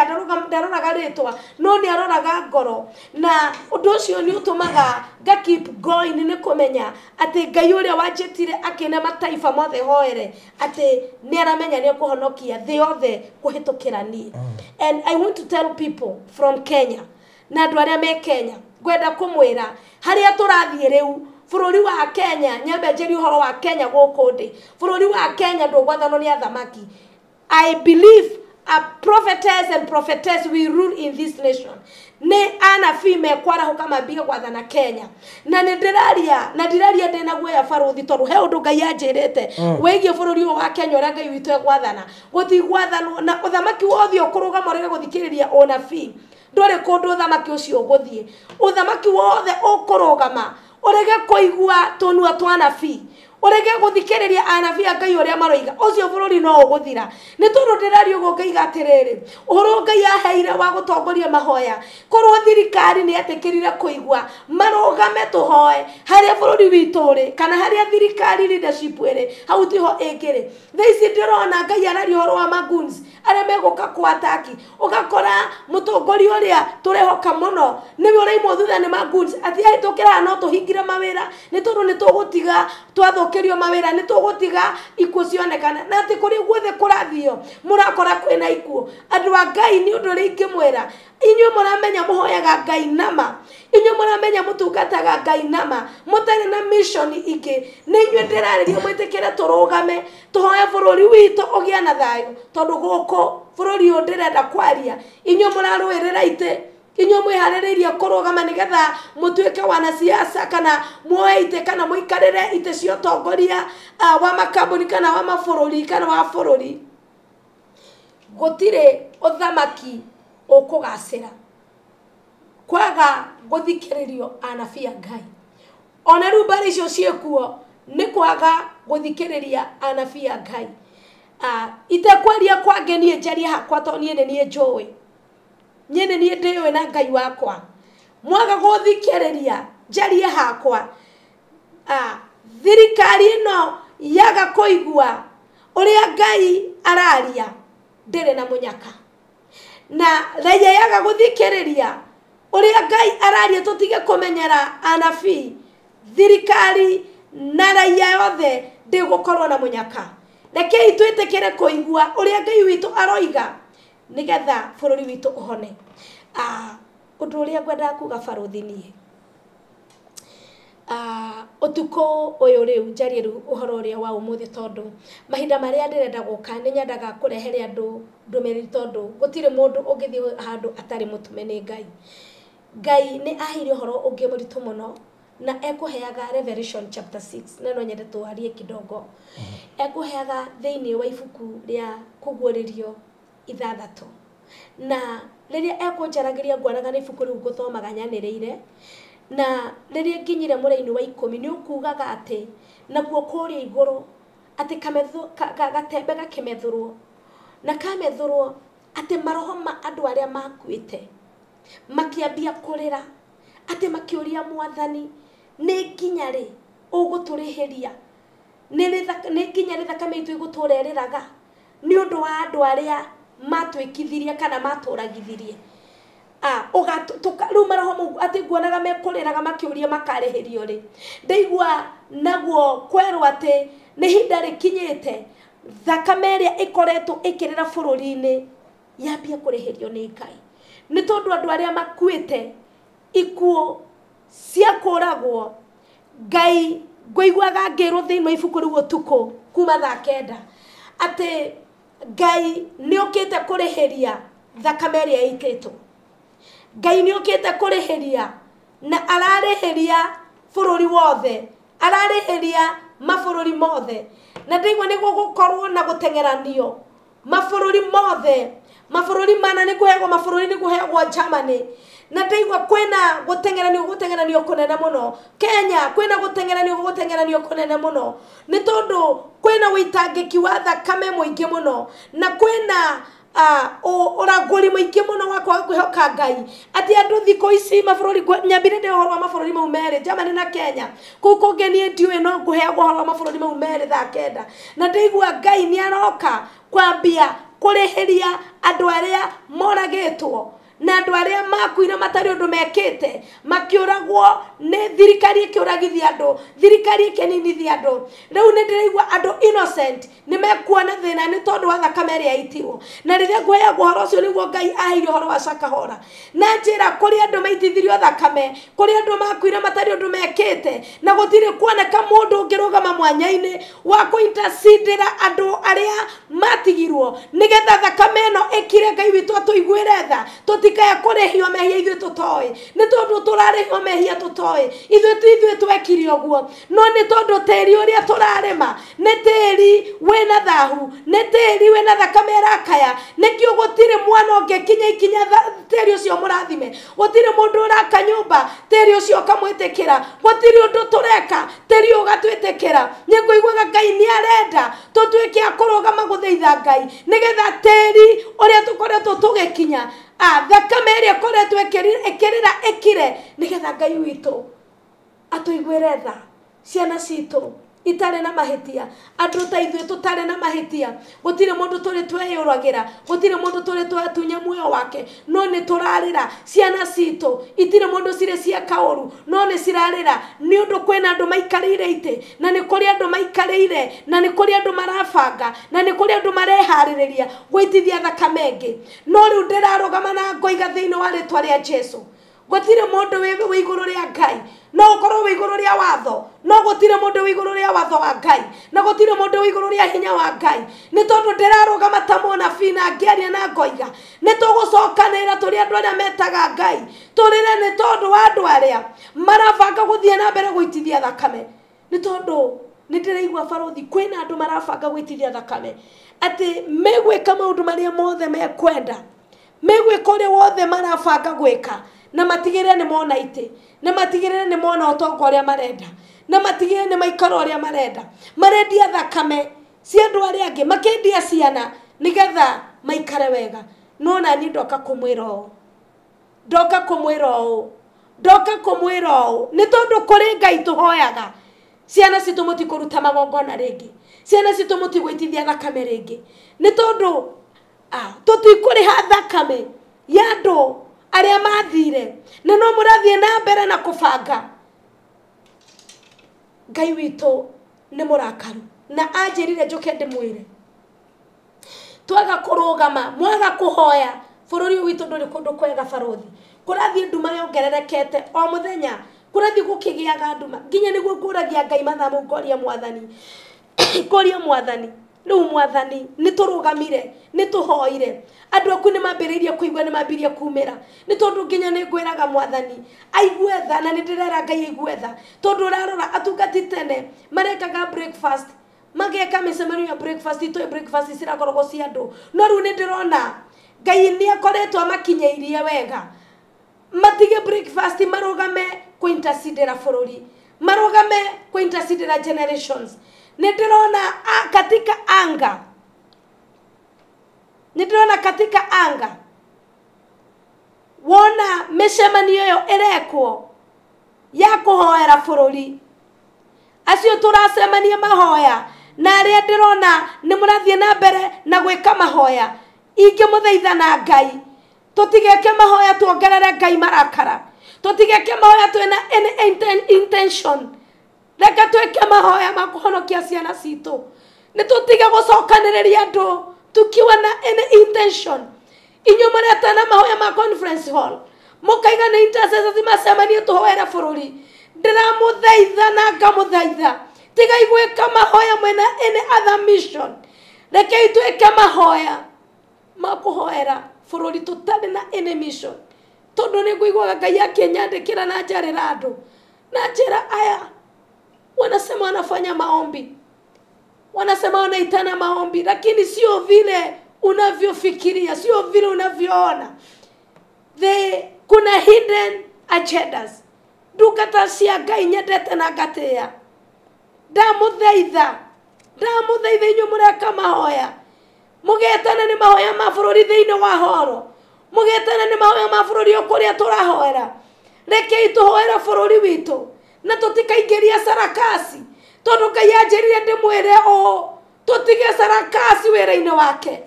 ndaroraga rä twa no nä aroraga ngoro na å ndå å cio nä å tå maga nä kå menya atä Ngai å rä a wanjä tire akä ne mataifa mothe hoere atä nä aramenya nä ekå honokia thä yothe kå hä tå kä ra niä. And I want to tell people from Kenya na andå arä a me Kenya ngwenda kå mwä ra harä a tå rathiä rä u bũrũri wa Kenya nyambe njeri ũhoro wa Kenya gũkũ ndĩ bũrũri wa Kenya ndũgwathanwo nĩ athamaki. I believe a prophetess and prophetess will rule in this nation. Ne anabii mekwarahuka mambie gwathana Kenya na ndiraria ndina guoya baruthi tondu he undu Ngai anjirite wigie bururi wa Kenya ura Ngai witu egwathana guthi gwathanwo na uthamaki wothe ukurugama urege guthikiriria onabii ndore kundu uthamaki ucio guthie uthamaki wothe ukurugama urege kuigua tonua twanabii urege guthikiriria anabii Ngai uria maroiga ucio bururi no uguthira ni tondu ndiraria ugo Ngai gatiriri uhoro Ngai aheire wa gutongoria mahoya korwo thirikari ni atikirire kuigua marugame tuhoe haria bururi witu ri kana haria thirikari leadership iri hau tiho ingiri thaici ndirona Ngai arari uhoro wa maguns aria meguka kwataki ugakora mutongoria uria turehoka muno niwe uraimwo thutha ni maguns ati ahitukira no tuhingire mawira ni tondu ni tugutiga twathukirio mawira ni tugutiga ikuo cionekana na ati kuri guothe kurathio murakora kwina ikuo andu a Ngai ni undu ringi mwira inyu muramenya muhoyaga Ngai nama inyu muramenya mutungataga Ngai nama mutari na mission ingi ni inyu ndiraririo mwitikire turugame tuhoye bururi witu ugia na thayu tondu guko bururi undirenda kwaria inyu murarwirira ite inyo mwihaririria kurugama nigetha mutuike wana siasa kana muoite kana muikarire ite cio tongoria wa makambuni kana wa mabururi kana wa bururi gutire uthamaki ukugacira kwaga guthikiririo anabii Ngai ona ru bari cio ciekuo ni kwaga guthikiriria anabii Ngai ite kwaria kwangenie njaria hakwa to nie nie njoi nyene nie ndiwe na Ngai wakwa mwaga guthikiriria njarie hakwa thirikari no yaga kuigua uria Ngai araria ndire na munyaka na raia yaga guthikiriria uria Ngai araria tutige kumenyera anabii thirikari na raia yothe ndigukorwo na munyaka rekei twitikire kuigua uria Ngai witu aroiga nigetha bururi witu uhone undu uria ngwenda kuga baruthi nie utuko uyu riu njarie riu uhoro uria wa umuthi tondu mahinda maria ndirenda guka ni nyendaga kurehere andu ndumiri tondu gutire mundu ungithi handu atari mutume ni Ngai ni ahiri uhoro ungi muritu muno na ekuheaga Revelation chapter 6 neno nyende tuarie kidogo ekuheaga thiini wa ibuku ria kugworirio ithathatũ na riria ekunjaragiria ngwanaga ni ibuku riu nguthomaga nyaniriire na riria nginyire muraini wa 10 ni ukugaga ati naguo kuria iguru ati gatembe gakimethurwo na kamethurwo ati maroho ma andu aria makuite makiambia kurira ati makiuria Mwathani ni nginya ri uguturihiria ni nginya ri thakame itu iguturereraga ni undu wa andu aria matwikithirie kana maturagithirie riu maroho mau ati nguonaga mekuriraga makiuria makareherio ri ndaigua naguo kwerwo ati ni hinda rikinyite thakame iria ikoretwo ikirira bururi-ini yambia kureherio ni Ngai ni tondu andu aria makuite ikuo cia kuragwo Ngai ngũiguaga ngirwo thiini wa ibuku riu utuko kuma thaa 9 ati Ngai ni ukite kurihiria thakame iria ititwo Ngai ni ukite kurihiria na ararihiria bururi wothe ararihiria mabururi mothe na ndaigua niguo gukorwo na gutengeranio mabururi mothe mabururi mana ni kuhegwo mabururi ni kuhegwo Germany na ndaigua kwena gutengeranio kunene muno Kenya kwena gutengeranio kunene muno ni tondu kwena uitangiki wa thakame muingi muno na kwena uraguri muingi muno wa kwa kwihoka Ngai ati andu thiko ici mabururi nyambire ndi uhoro wa mabururi mau meri Germany na Kenya kungenie ndiwe no nguheagwo uhoro wa mabururi mau meri thaa 9 na ndaigua Ngai ni aroka kwambia kureheria andu aria moragetwo na andu aria makuire matari undu mekete makiuragwo ne thirikari ikiuragithia andu thirikari ikininithia andu riu ni ndiraigua andu innocent ni mekuona thina ni tondu wa thakame ria itirwo na riria ngwaya guhoro ucio niguo Ngai aheire horo wa Shakahora na njira kuri andu maitithirio thakame kuri andu makuire matari undu mekete na gutire kuoneka mundu ngirugama mwanya-ini wa kuintercedera andu aria matigirwo nigetha thakame eno ikire Ngai witu atuiguire tha tutikaya kurehio mehia ithuĩ tutoĩ nĩ tondu turarehio mehia tutoĩ ithuĩ twekire ũguo no nĩ tondu tĩri ũrĩa turarema nĩ tĩri wĩna thahu nĩ tĩri wĩna thakame rakaya nĩkĩo gũtirĩ mwana ũngĩkinya ikinya tĩri ũcio mũrathime gũtirĩ mũndũ ũraka nyũmba tĩri ũcio ũkamwĩtĩkĩra gũtirĩ ũndũ tureka tĩri ũgatwĩtĩkĩra nĩngũiguaga Ngai nĩ arenda tũtuĩke a kũrũgama gũthaitha Ngai nĩgetha tĩri ũrĩa tũkoretwo tũgĩkinya thakame ĩrĩa koretwo ĩkĩrĩra ĩkire nĩgetha Ngai witũ atuiguĩre tha ciana citũ itarĩ na mahĩtia andũ ta ithuĩ tũtarĩ na mahĩtia gũtirĩ mũndũ tũrĩ tweyũragĩra gũtirĩ mũndũ tũrĩ twatunya muoyo wake no nĩ tũrarĩra ciana citũ itirĩ mũndũ cirĩ cieka ũru no nĩ cirarĩra nĩ ũndũ kwĩna andũ maikarĩire itĩ na nĩ kũrĩ andũ maikarĩire na nĩ kũrĩ andũ marabanga na nĩ kũrĩ andũ mareharĩrĩria gũitithia thakame ĩngĩ no rĩu ndĩrarũgama na ngoiga thĩinĩ wa rĩtwa rĩa Jesũ gũtirĩ mũndũ wĩ igũrũ rĩa Ngai no ũkorwo wĩ igũrũ rĩa watho no gũtirĩ mũndũ wĩ igũrũ rĩa watho wa Ngai na gũtirĩ mũndũ wĩ igũrũ rĩa hinya wa Ngai nĩ tondũ ndĩrarũgama ta mũnabii na ngĩaria na ngoiga nĩ tũgũcokanĩrĩra tũrĩ andũ arĩa metaga Ngai tũrĩre nĩ tondũ wa andũ arĩa marabanga gũthiĩ na mbere gũitithia thakame nĩ tondũ nĩ ndĩraigua barothi kwĩna andũ marabanga gũitithia thakame atĩ megwĩka maũndũ marĩa mothe mekwenda megwĩka ũrĩa wothe marabanga gwĩka na matigĩrĩre nĩ mona itĩ na matigĩrĩre nĩ mona ũtonga ũrĩa marenda na matigĩrĩre nĩ maikara ũrĩa marenda marendia thakame cia andũ arĩa angĩ makendia ciana nĩgetha maikare wega no na niĩ ndoka kũmwĩra ũũ nĩ tondũ kũrĩ Ngai tũhoyaga ciana citũ mũtikũruta magongona rĩngĩ ciana citũ mũtigũitithia thakame rĩngĩ nĩ tondũ tũtikũrĩha thakame ya andũ arĩa mathire na no mũrathiĩ na mbere na kũbanga Ngai witũ nĩ mũrakaru na anjĩrire njoke ndĩmwĩre twaga kũrũgama mwaga kũhoya bũrũri ũyũ witũ ndũrĩ kũndũ kwega barothi kũrathiĩ nduma yongerereke o mũthenya kũrathiĩ gũkĩgĩaga nduma nginya nĩguo ngũragia Ngai mathaa mau ngoria mwathani rĩu mwathani nĩ tũrũgamire nĩ tũhoire andũ aku nĩ mambĩrĩirie kũigua nĩ mambirie kumĩra nĩ tondũ nginya nĩ ngwĩraga mwathani aigue tha na nĩ ndĩrera Ngai aigue tha tondũ ũrarora atungati tene marekaga breakfast mageka mĩcemanio ya breakfast itoĩ breakfast cirakoragwo cia andũ no rĩu nĩ ndĩrona Ngai nĩ akoretwo amakinyĩirie wega matige breakfast marũgame kũintercedera bũrũri marũgame kũintercedera generations nĩndĩrona katika anga wona mĩcemanio ĩyo ĩrekwo ya kũhoera bũrũri acio tũracemania mahoya na arĩa ndĩrona nĩ mũrathiĩ na mbere na gwĩka mahoya ingĩmũthaitha na Ngai tũtigeke mahoya tuongerere Ngai marakara tũtigeke mahoya twĩna any intention reka tweke mahoya ma kũhonokia ciana citũ nĩ tũtige gũcokanĩrĩria andũ tukiwa na any intention inyuĩ mũreta na mahoya ma conference hall mũkaiga nĩ intercessors macemanie tũhoere bũrũri ndĩramũthaitha na ngamũthaitha tigai gwĩka mahoya mwena any other mission rekei twĩke mahoya ma kũhoera bũrũri tũtarĩ na any mission tondũ nĩ ngũiguaga Ngai akĩnyandĩkĩra na njarĩra andũ na njĩra aya wanasema wanafanya maombi wanasema wanaitana maombi lakini sio vile unavyofikiria sio vile unavyoona kuna hidden agendas ndungata cia Ngai nyendete na ngatĩĩa ndamũthaitha inyuĩ mũreka mahoya mũgetana nĩ mahoya ma bũrũri thĩinĩ wa horo mũgetana nĩ mahoya ma bũrũri ũkũrĩa tũrahoera rekei tũhoere bũrũri witũ na tũtikaingĩria sarakasi tondũ Ngai anjĩrire ndĩmwĩre ũũ tutige sarakasi wera-inĩ wake,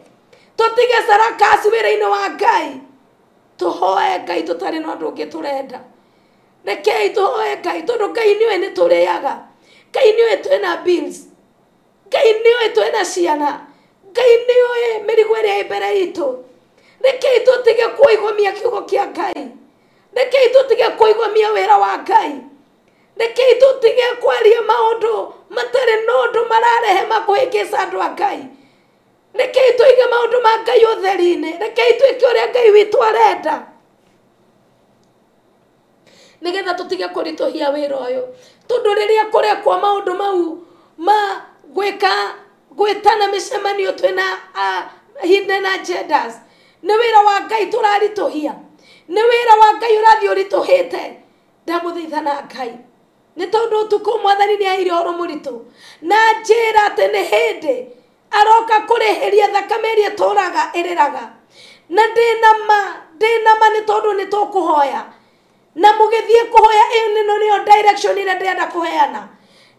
tutige sarakasi wera-inĩ wa Ngai, tuhoe Ngai tutari na ũndũ ũngĩ turenda. Rekei tuhoe Ngai tondũ Ngai nĩwe nĩ tũrĩaga, Ngai nĩwe twĩna bills, Ngai nĩwe twĩna ciana, Ngai nĩwe mĩrigo ĩrĩa ĩ mbere itũ. Rekei tutige kũigomia kiugo kĩa Ngai, rekei tutige kũigomia wĩra wa Ngai, rekei tutige kwaria maũndũ matarĩ na ũndũ mararehe makũhĩngĩca andũ a Ngai. Rekei tuige maũndũ ma Ngai ũtheri-inĩ, rekei twĩke ũrĩa Ngai witũ arenda, nĩgetha tutige kũritũhia wĩra ũyũ. Tondũ rĩrĩa kũrekwo maũndũ mau ma gwĩtana mĩcemanio twĩna hidden agendas, nĩ wĩra wa Ngai tũraritũhia, nĩ wĩra wa Ngai ũrathiĩ ũritũhĩte. Ndamũthaithana Ngai, nĩ tondũ ũtukũ Mwathani nĩ aire ũhoro mũritũ na njĩra atĩ nĩ hĩndĩ aroka kũrĩhĩria thakame ĩrĩa tũraga ĩrĩraga. Na ndĩnama nĩ tondũ nĩ tũkũhoya, na mũgĩthiĩ kũhoya ĩyo nĩyo direction ĩrĩa ndĩrenda kũheana,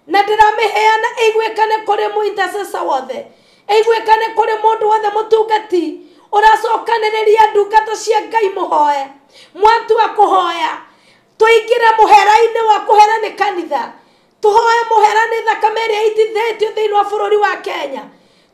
na ndĩramĩheana ĩiguĩkane kũrĩ mũintercessor wothe, ĩiguĩkane kũrĩ mũndũ wothe mũtungati ũracokanĩrĩria ndungata cia Ngai. Mũhoe, mwatua kũhoya tũingĩre mũhera-inĩ wa kũhera nĩ kanitha, tũhoe mũhera nĩ thakame ĩrĩa itithĩtio thĩinĩ wa bũrũri wa Kenya.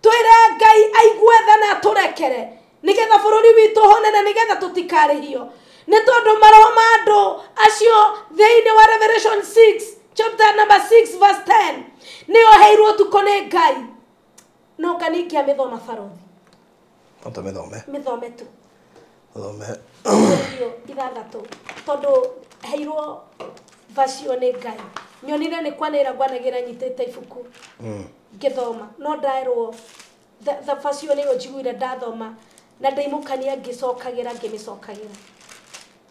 Twĩre Ngai aigue tha na atũrekere, nĩgetha bũrũri witũ ũhone na nĩgetha tũtikarĩhio. Nĩ tondũ maroho ma andũ acio thĩinĩ wa Revelation 6 chapter number 6 verse 10 nĩyo heirwo ũtukũ nĩ Ngai. No nganĩkia mĩthoma barothi, mĩthome tu ithathatũ, tondũ heirwo vacio nĩ Ngai. Nyonire nĩ kwanĩra ngwanagĩra nyitĩte ibuku ngĩthoma, no ndaerwo vacio nĩyo njiguire ndathoma na ndaimũkania ngĩmĩcokagĩra.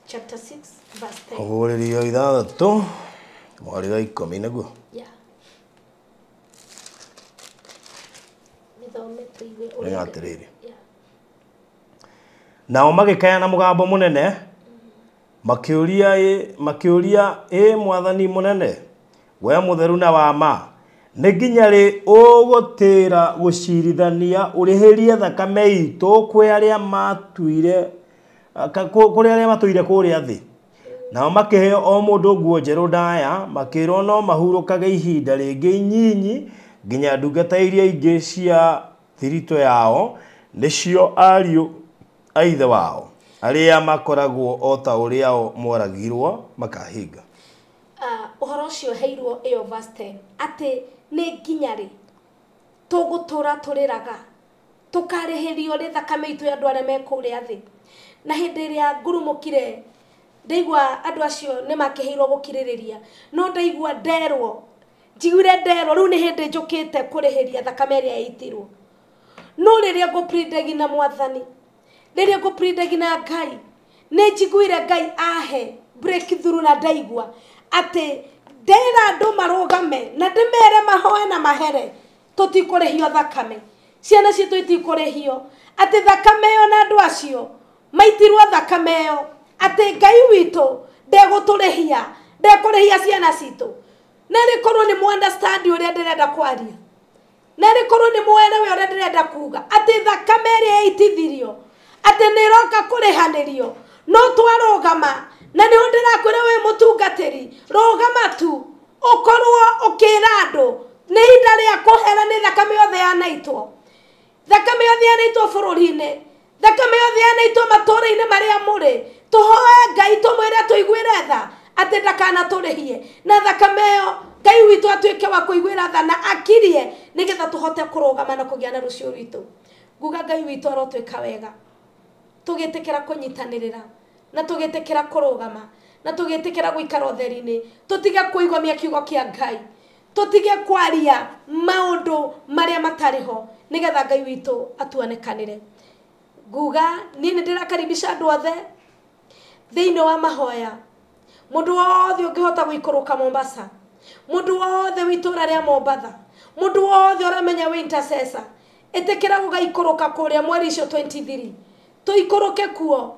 Chapter 6 verse 10. Ũhũrĩrio ithathatũ mweri wa 10 nĩguo. Mĩthome tuigue ũrĩa atĩrĩrĩ. Nao magĩkaya na mũgambo mũnene makĩũria Mwathani mũnene, we mũtheru na wa ma, nĩ nginya rĩ ũgũtĩra gũcirithania ũrĩhĩrie thakame itũ kũrĩ arĩa matũire kũrĩa thĩ? Nao makĩheo o mũndũ nguo njerũ ndaya, makĩrwo no mahurũkage ihinda rĩngĩ inyinyi nginya ndungata iria ingĩ cia thiritũ yao, nĩcio ariũ a ithe wao arĩa makoragwo o ta ũrĩa moragirwo makahinga. Ũhoro ũcio heirwo ĩyo verse 10 atĩ nĩ nginya rĩ tũgũtũra tũrĩraga tũkarĩhĩrio nĩ thakame itũ ya andũ arĩa me kũrĩa thĩ. Na hĩndĩ ĩrĩa ngurumũkire ndaigua andũ acio nĩ makĩheirwo gũkirĩrĩria, no ndaigua nderwo, njiguire nderwo rĩu nĩ hĩndĩ njũkĩte kũrĩhĩria thakame ĩrĩa yaitirwo. No rĩrĩa ngũpridegi na Mwathani, rĩrĩa ngũpridegi na Ngai, nĩ njiguire Ngai ahe breakthrough na ndaigua atĩ ndĩra andũ marũgame na ndĩmere mahoe na mahere tũtikũrĩhio thakame, ciana citũ itikũrĩhio, atĩ thakame ĩyo na andũ acio maitirwo thakame ĩyo, atĩ Ngai witũ ndekũrĩhia ciana citũ. Na rĩkorwo nĩ mu-understand ũrĩa ndĩrenda kwaria, na rĩkorwo nĩ muoya we ũrĩa ndĩrenda kuga, atĩ thakame ĩrĩa yaitithirio atĩ nĩ ĩroka kũrĩhanĩrio. No twarũgama, na nĩho ndĩrakwĩra we mũtungatĩri, rũgama tu ũkorwo ũkĩra andũ nĩ ihinda rĩa kũhera nĩ thakame yothe yanaitwo, thakame yothe yanaitwo bũrũri-inĩ, thakame yothe yanaitwo matũũra-inĩ marĩa mũrĩ. Tũhoe Ngai tũmwĩre tũiguĩre tha atĩ ndakanatũrĩhie, na thakame ĩyo Ngai witũ atuĩke wa kũiguĩra tha na akirie, nĩgetha tũhote kũrũgama na kũgĩa na rũciũ rwitũ. Nguga Ngai witũ arotwĩka wega tũgĩtĩkĩra kũnyitanĩrĩra na tũgĩtĩkĩra kũrũgama na tũgĩtĩkĩra gũikara ũtheri-inĩ, tũtige kũigomia kiugo kĩa Ngai, tũtige kwaria maũndũ marĩa matarĩ ho, nĩgetha Ngai witũ atuonekanĩre. Nguga niĩ nĩ ndĩrakaribisha andũ othe thĩinĩ wa mahoya, mũndũ wothe ũngĩhota gũikũrũka Mombasa, mũndũ wothe witũra rĩa Mombatha, mũndũ wothe ũramenya wĩ intercessor, ĩtĩkĩra gũgaikũrũka kũrĩa mweri icio 23, tũikũrũke kuo,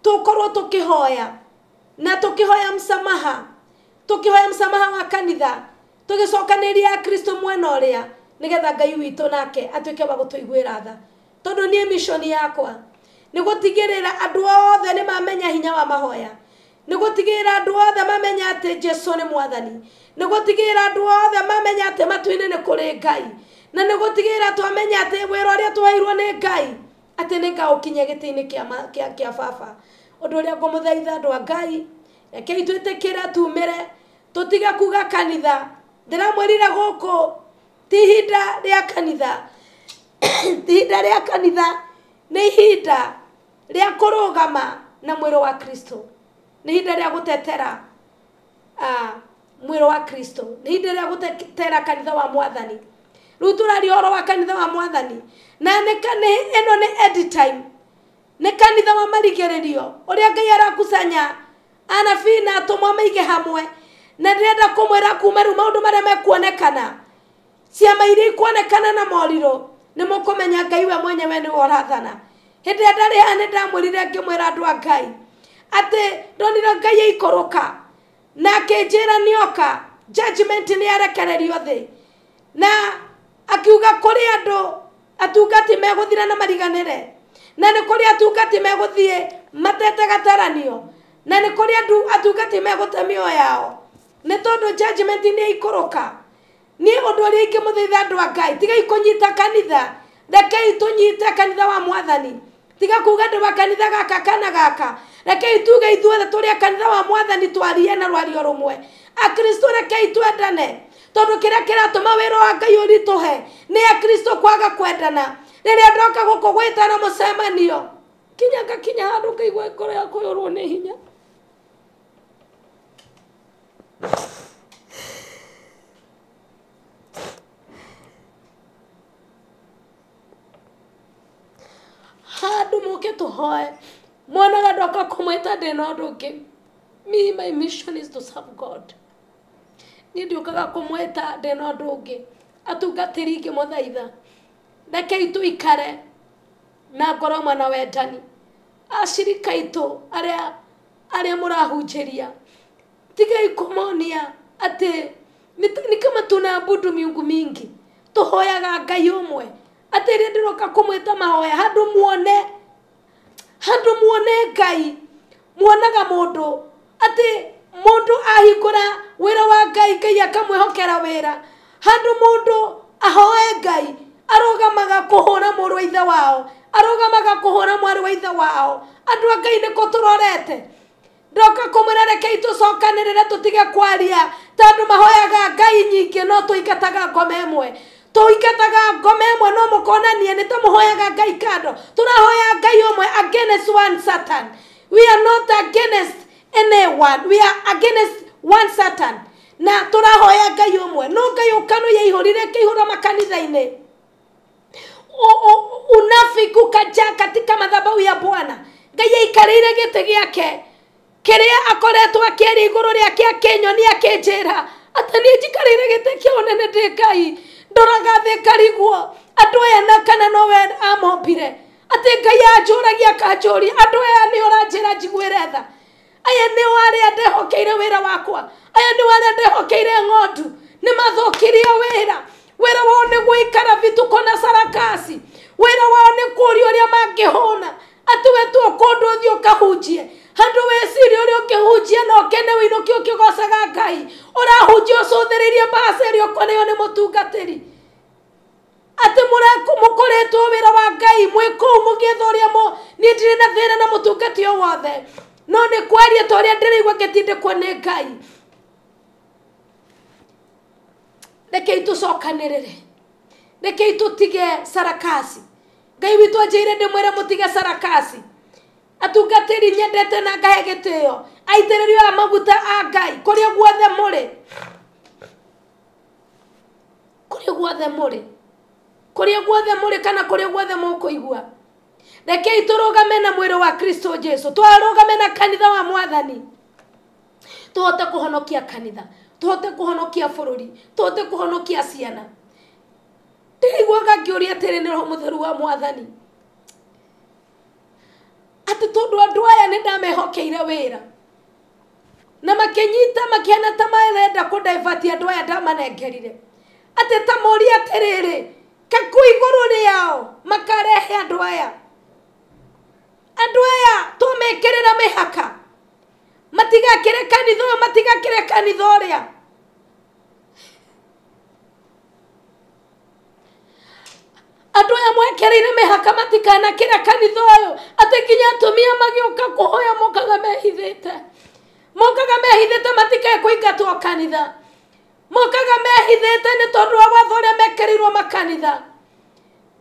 tũkorwo tũkĩhoya na tũkĩhoya msamaha wa kanitha, tũgĩcokanĩria Kristo mwena ũrĩa, nigetha Ngai witũ nake atuĩke wa gũtũiguĩra tha tondu nie mission yakwa ni gutigirira andu othe ni mamenya hinya wa mahoya ni gutigirira andu othe mamenya ati Jesu ni mwathani ni gutigirira andu othe mamenya ati matuine ni kuri Ngai na ni gutigirira twamenya ati wĩra ũrĩa twairwo ni Ngai ati ni ngaukinye gĩtĩ-inĩ kĩa baba undu ũrĩa ngũmũthaitha andu a Ngai rekei twĩtĩkĩre tumĩre tutiga kuga kanitha ndiramwĩrire gũkũ ti ihinda rĩa kanitha ti ihinda rĩa kanitha ni ihinda rĩa kũrũgama na mwĩrĩ wa Kristo ni ihinda rĩa gũtetera mwĩrĩ wa Kristo ni ihinda rĩa gũtetera kanitha wa mwathani rĩu tũraria ũhoro wa kanitha wa mwathani na ĩno nĩ end time ni kanitha wa marigĩrĩrio ũrĩa Ngai arakusanya anabii na atũmwo maige hamwe na ndĩrenda kũmwĩra kuma rĩu maũndũ marĩa mekuonekana ciama iria ikuonekana na morirũ nĩ mũkũmenya Ngai we mwenyewe nĩ ũrathana hĩndĩ ĩrĩa ndarĩ haha nĩ ndamwĩrire ngĩmwĩra andũ a Ngai atĩ ndonire Ngai aikũrũka na akĩnjĩra nĩoka judgment nĩ yarekererio thĩ na akiuga kũrĩ andũ atungati megũthira na mariganĩre na nĩ kũrĩ atungati megũthiĩ matete gataranio na nĩ kũrĩ andũ atungati megũte mĩoyo yao nĩ tondũ judgment nĩ yaikũrũka niĩ ũndũ ũrĩa ingĩmũthaitha andũ a Ngai tigai kũnyita kanitha rekei tũnyite kanitha wa mwathani tiga kuga andũ wa kanitha gaka kana gaka rekei tuge ithuothe tũrĩ kanitha wa mwathani twarie na rwario rũmwe akristo rekei twendane tondu kĩrĩa kĩratũma wĩra wa Ngai ũritũhe nĩ akristo kwaga kwendana rĩrĩa ndoka gũkũ gwĩtana mũcemanio kinya handũ ngaigua ngoro yakwa yũrwo nĩ hinya handũ mũke tũhoe mwonaga ndoka kũmwĩta ndĩna ũndũ ũngĩ my mission is to serve God niĩ ndiũkaga kũmwĩta ndĩna ũndũ ũngĩ atungatĩri ngĩmũthaitha rekei tũikare na ngoro ĩmwe na wendani acirika aitũ arĩa mũrahunjĩria tigai kũmonia atĩ nĩ kama tunaabudu miungu mingi tũhoyaga Ngai ũmwe atĩ rĩrĩa ndĩroka kũmwĩta mahoya handũ muone Ngai muonaga mũndũ atĩ mũndũ ahingũra wĩra wa Ngai akamwĩhokera wĩra handũ mũndũ ahoe Ngai arũgamaga kũhũra mũrũ wa ithe wao arũgamaga kũhũra mwarĩ wa ithe wao andũ a Ngai nĩkũ tũrorete ndoka kũmwĩra rekei tũcokanĩrĩre tũtige kwaria tondũ mahoyaga Ngai nyingĩ no tũingataga ngoma ĩmwe no mũkonanie nĩ tũmũhoyaga Ngai kando tũrahoya Ngai ũmwe against one Satan we are not against anyone we are against one Satan na tũrahoya Ngai ũmwe no Ngai ũkano yaihũrire kĩihũra makanitha-inĩ unafiki ukaja katika madhabahu ya Bwana Ngai aikarĩire gĩtĩ gĩake kĩrĩa akoretwo akĩrĩ igũrũ rĩake akĩnyonia akĩnjĩra atĩ niĩ njikarĩire gĩtĩ kĩa ũnene ndĩ Ngai ndoraga thĩ ngarigwo andũ aya na kana nowe amombire atĩ Ngai anjũragia akanjũria andũ aya nĩ ũranjĩra njiguĩre tha aya nĩ arĩa ndehokeire wĩra wakwa aya nĩ arĩa ndehokeire ng'ondu nĩ mathũkirie wĩra wao nĩ gũikara vituko na sarakasi wĩra wao nĩ kũũria ũrĩa mangĩhũna atĩ we tũkũndũ ũthiĩ ũkahunjie handũ wĩciria ũrĩa ũkĩhunjia na ũkene wĩinũkia ũkĩgocaga Ngai ũrahunjia ũcũthĩrĩirie mbaca ĩrĩa ũkoneyo nĩ mũtungatĩri atĩ mũkoretwo wĩra wa Ngai mwĩ kũu mũgĩetha ũrĩa niĩ ndirĩ na thĩna na mũtungati o wothe no nĩ kwaria ta ũrĩa ndĩraigua ngĩtindĩkwo nĩ Ngai rekei tũcokanĩrĩre rekei tũtige sarakasi Ngai witũ anjĩire ndĩmwĩre mũtige sarakasi atungatĩri nyendete na ngahe gĩtĩo aitĩrĩrio a maguta a Ngai kũrĩa guothe mũrĩ kana kũrĩa guothe mũkũigua rekei tũrũgame na mwĩrĩ wa Kristo Jesu twarũgame na kanitha wa mwathani tũhote kũhonokia kanitha tũhote kũhonokia bũrũri tũhote kũhonokia ciana ndĩiguaga ngĩũria atĩrĩ nĩ Roho Mũtheru wa mwathani atĩ tondũ andũ aya nĩ ndamehokeire wĩra na makĩnyita makĩhana ta marenda kũndaivatia andũ aya ndamanengerire ate tamori aterere kakuiguru riao makarehe andu aya tumekerera mehaka matigakire kanitho ria andu aya mwekereire mehaka matikana kira kanitho uyu ate kinya atumia magioka kuhoya mokaga mehithite matikae kuingatwo kanitha mokaga mehithite ni tondu wa watho uria mekerirwo makanitha.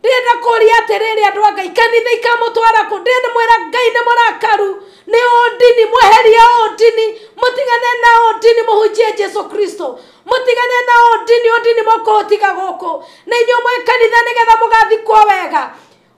Ndenda kuria atiriri andu a Ngai kanitha ikamutwara ku ndenda mwera Ngai ni murakaru ni ondini mweheria ondini mutigane na ondini muhunjie Jesu Kristo mutigane na ondini mukotiga goko na inyo mwe kanitha nigetha mugathikwo wega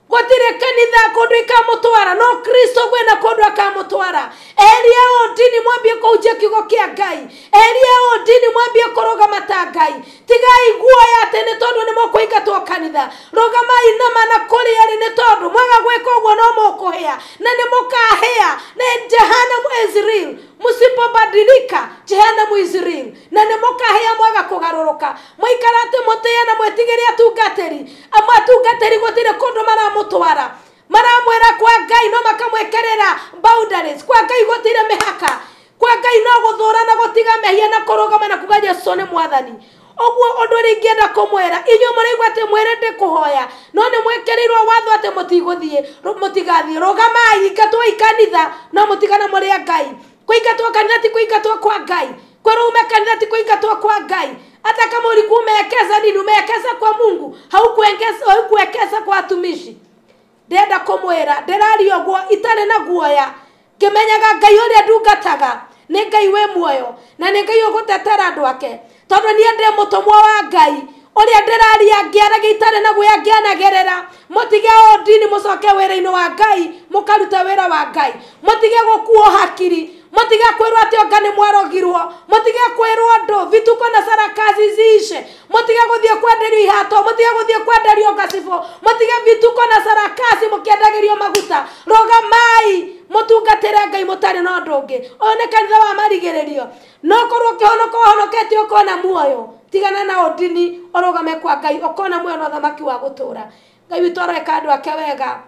gutire kanitha kundu ikamutwara no Kristo gwena kundu akamutwara eria ondini mwambie kuhunjia kiugo kia Ngai eria ondini mwambie kuroga mata Ngai tigai guoya ate ni tondu ni mukuingatwo kanitha rogamai na mana kuri ari ni tondu mwaga gweka uguo no mukuhia na ni mukahia na jehanamu Israel musipobadilika jehanamu Israel na ni mukahia mwaga kugaruruka mwikarate mutia na mwetigiri atungateri gutire kundu maramutwara maramwera kwa Ngai no makamwekerera boundaries kwa Ngai gutire mihaka kwa Ngai no guthurana gutiga mehia na kurugama na kuga Jesu ni mwathani ogwo undu ringienda kumwera inyo muraigwa ate mwerende kuhoya no ni mwekerirwo watho ate mutigathie rogamai ingatwo ikanitha no mutigana muria Ngai kuingatwo kanitha ti kuingatwo kwa Ngai kwerume kanitha ti kuingatwo kwa Ngai hata kama ulikuwa umewekeza nini umewekeza kwa Mungu haukuwekeza kwa watumishi. Ndenda kumwera nderari ogwo itare na guoya kimenyaga Ngai uria ndungataga ni Ngai we muoyo na ni Ngai ugutetera andu ake tondu ni ndi mutumwa wa Ngai uria ndiraria ngiaraga itare na guoya ngianagerera mutige ondini mucoke wira-ini wa Ngai mukaruta wira wa Ngai mutige gukuo hakiri mutige kwirwo ati ongani mwarogirwo mutige kwirwo ndo vituko na sarakazi ziishe mutige guthie kwenderio ihato mutige guthie kwenderio ngacifo mutige vituko na sarakazi mukiendagirio maguta rogamai mutungatire Ngai mutari no ndungi one kanitha wa marigiririo no korwo kihonoko honoketio kona muoyo tigana na ondini orogame kwa Ngai okona muoyo no thamaki wa gutura Ngai witu areka andu ake wega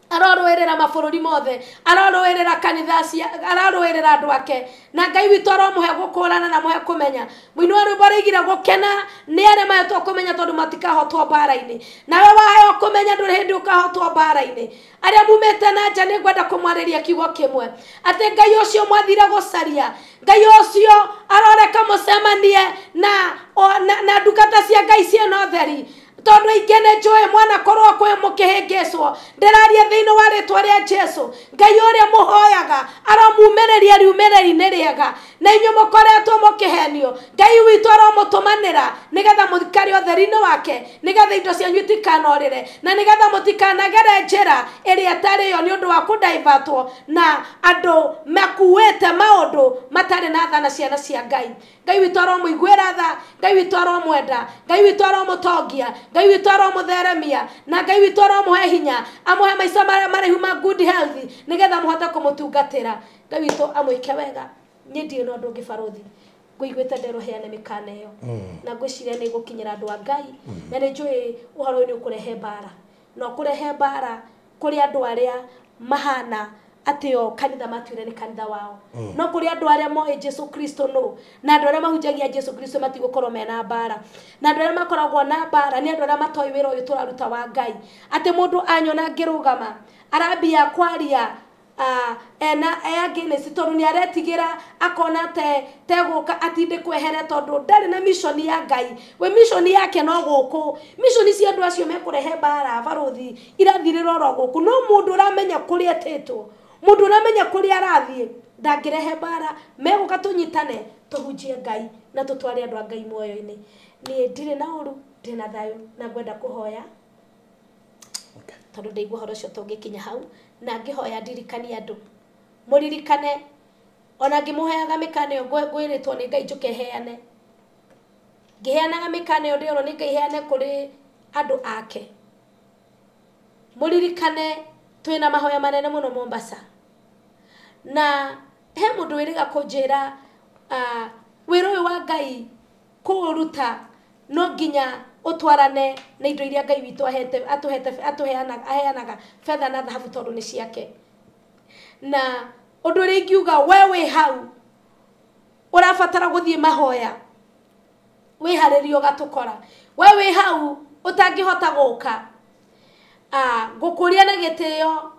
arorwerera mabururi mothe arorwerera kanitha arorwerera andu ake na Ngai witu aromuhe gukurana na muhe kumenya mwini wa rwimbo rigira gukena ni are mahetwo kumenya tondu matikahotwo mbara-ini nawe waheo kumenya nduri hindi ukahotwo mbara-ini aria mumete na nja ni ngwenda kumwariria kiugo kimwe ati Ngai ucio mwathire gucaria Ngai ucio aroreka mucemanie na ndungata cia Ngai ciena theri tondu ingene njoe mwana korwo kwe mukihingiswo ndiraria thiini wa ritwa ria Jesu Ngai uria muhoyaga aromumereria riumereri-ini riega na inyu mukoretwo mukihenio Ngai witu aromutumanira nigetha muthikari utheri-ini wake nigetha indo cianyu itikanorire na nigetha mutikanagere njira iria tari yo ni undu wa kudaivatwo na andu makuwete maundu matari na tha na ciana cia Ngai Ngai witu aromuiguira tha Ngai witu aromwenda Ngai witu aromutongia Ngai witu aromutheremia na Ngai witu aromuhe hinya amuhe maica maraihu ma good health nigetha muhote kumutungatira Ngai witu amwike wega nyendie no ndungi baruthi nguiguite ndero heane mikana iyo na ngwiciria ni gukinyira andu a Ngai na ni njui uhoro ni ukurehe mbara no kurehe mbara kuri andu aria mahana atio kanitha matuire ni kanitha wao no kuri andu aria moe Jesu Kristo no na andu aria mahunjagia Jesu Kristo matigukorwo mena mbara na andu aria makoragwo na mbara ni andu aria matoi wira uyu turaruta wa Ngai ati mundu anyona ngirugama arambia kwaria against tondu ni aretigira akona teguka atinde kwehere tondu ndari na mission ya Ngai we mission yake no guku mission cia andu acio mekurehe mbara baruthi irathirira ro guku no mundu uramenya kuri etitwo mundu uramenya kuri arathie ndangirehe mbara meguka tunyitane tuhunjie Ngai na tutware andu a Ngai muoyo-ini ni ndire na uru ndina thayu na ngwenda kuhoya tondu ndaigua horo cio tungikinya hau na ngihoya ndirikania andu muririkane ona ngimuheaga mikana yo ngwiritwo ni Ngai njuke heane ngiheanaga mikana yo ndirwo ni Ngai heane kuri andu ake muririkane twina mahoya manene muno Mombasa na he mundu wiriga kunjira wira uyu wa Ngai kuruta no nginya utwarane na indo iria Ngai witũ aheanaga fedha na dhahabu tondu ni ciake. Na undu ri ngiuga wewe hau urabatara guthie mahoya wiharirio gatukora wewe hau utangihota guka gukuria na gitio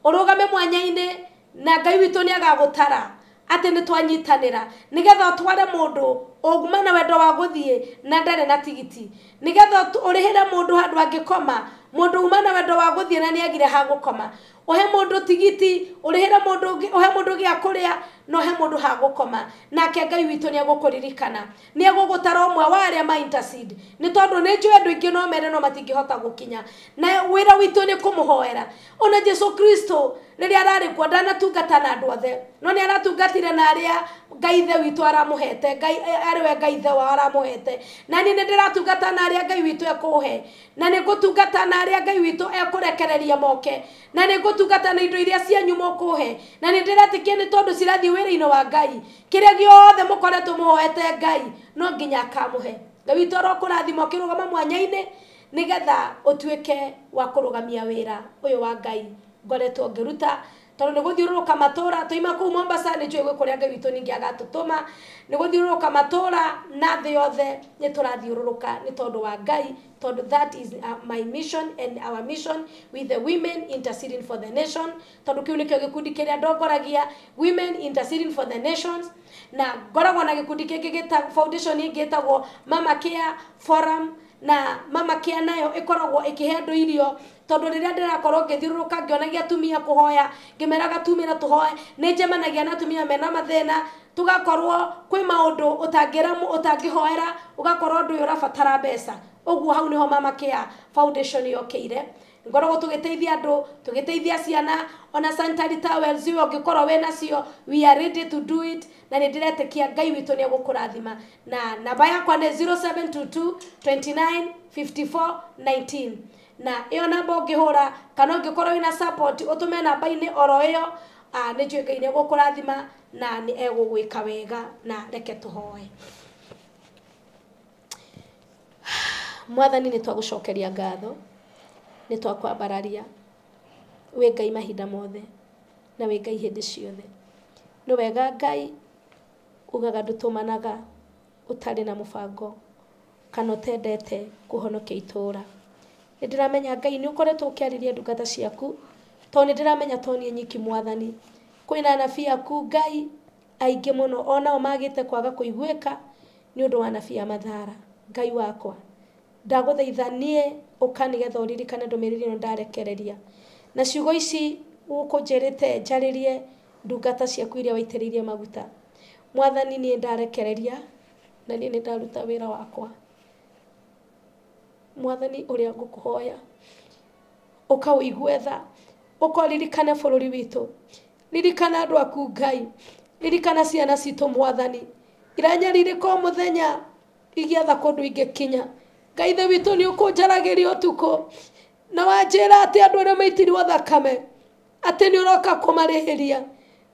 urugame mwanya-ine na Ngai witũ ni agagutara ate ni twanyitanira nigetha tware mundu oguma na wendo wa guthie na ndare na tigiti nigetha urihira mundu handu angikoma mundu uma na wendo wa guthie na ni agire ha gukoma ohe mundu tigiti urihira mundu ohe mundu gya kuria no he mundu ha gukoma nake Ngai witũ ni agukuririkana ni agugutara umwe wa aria ma intercede ni tondu ni njue andu ingi no mere no matingihota gukinya na wira witũ ni kumuhoera ona Jesu Kristo riri arari kwa ndana tungata na andu othe no ni aratungatire na aria Ngai ithe witũ aramuhete Ngai ariwe Ngai ithe wa aramuhete na ni ndiratungata na aria Ngai witũ ekuhe na ni gutungata na aria Ngai witũ ekurekereria moke na ni gutungata na indo iria cianyu mokuhe na ni ndiratikia ni tondu cirathi wira-ino wa Ngai kiria giothe mukoretwo muhoete Ngai no nginya akamuhe. Ngai witũ arokurathima ukirugama mwanya-ine nigetha utuike wa kurugamia wira uyu wa Ngai ngoretwo ngiruta tondu ni guthiururuka matura tuima kuu Mombasa ni njui kuria Ngai witũ ningi agatutuma ni guthiururuka matura na thi yothe ni turathiururuka ni tondu wa Ngai tondu that is my mission and our mission with the women interceding for the nation tondu kiu nikio gikundi kiria ndongoragia women interceding for the nations na ngoragwo na gikundi kingi gita foundation ingitagwo Mama Care Forum na Mama Care nayo ikoragwo ikihe andu irio tondu riria ndirakorwo ngithiururuka ngionagia atumia kuhoya ngimeraga tumira tuhoe ni njemanagia na atumia mena mathina tugakorwo kwi maundu utangihoera ugakorwo ndu urabatara mbeca uguo hau niho Mama Care Foundation yokire ngoragwo tugiteithia andu tugiteithia ciana ona sanitary towels iwe ungikorwo wena cio we are ready to do it na ni ndiretekia Ngai witũ ni agukurathima na namba yakwa ni 0722 29 54 19 na iyo namba ungihura kana ungikorwo wina support utume namba-ini oro iyo ni njui Ngai ni agukurathima na ni egugwika wega na reke tuhoe. Mwathani ni twagucokeria ngatho ni twakwambararia we Ngai mahinda mothe na we Ngai hindi ciothe no wega Ngai ugaga ndutumanaga utari na mubango kana tendete kuhonokia itura ndiramenya Ngai ni ukoretwo ukiariria ndungata ciaku to ni ndiramenya to ni nyiki Mwathani kwina anabii aku Ngai aingi muno ona o magite kwaga kuiguika ni undu wa anabii a mathara Ngai wakwa ndaguthaitha nie ukanigetha uririkane ndumiriri no ndarekereria na ciugo ici ukunjirite njaririe ndungata ciaku iria waitiririe maguta Mwathani nie ndarekereria na nie ndaruta wira wakwa Mwathani uria ngukuhoya ukawiguetha ukoririkane bururi witu ririkana andu aku Ngai ririkana ciana citu Mwathani iranyaririko muthenya igiatha kundu ingikinya Ngai ithe witũ ni ukunjaragiria utuko na wanjira ati andu aria maitirwo thakame ati ni uroka kumarihiria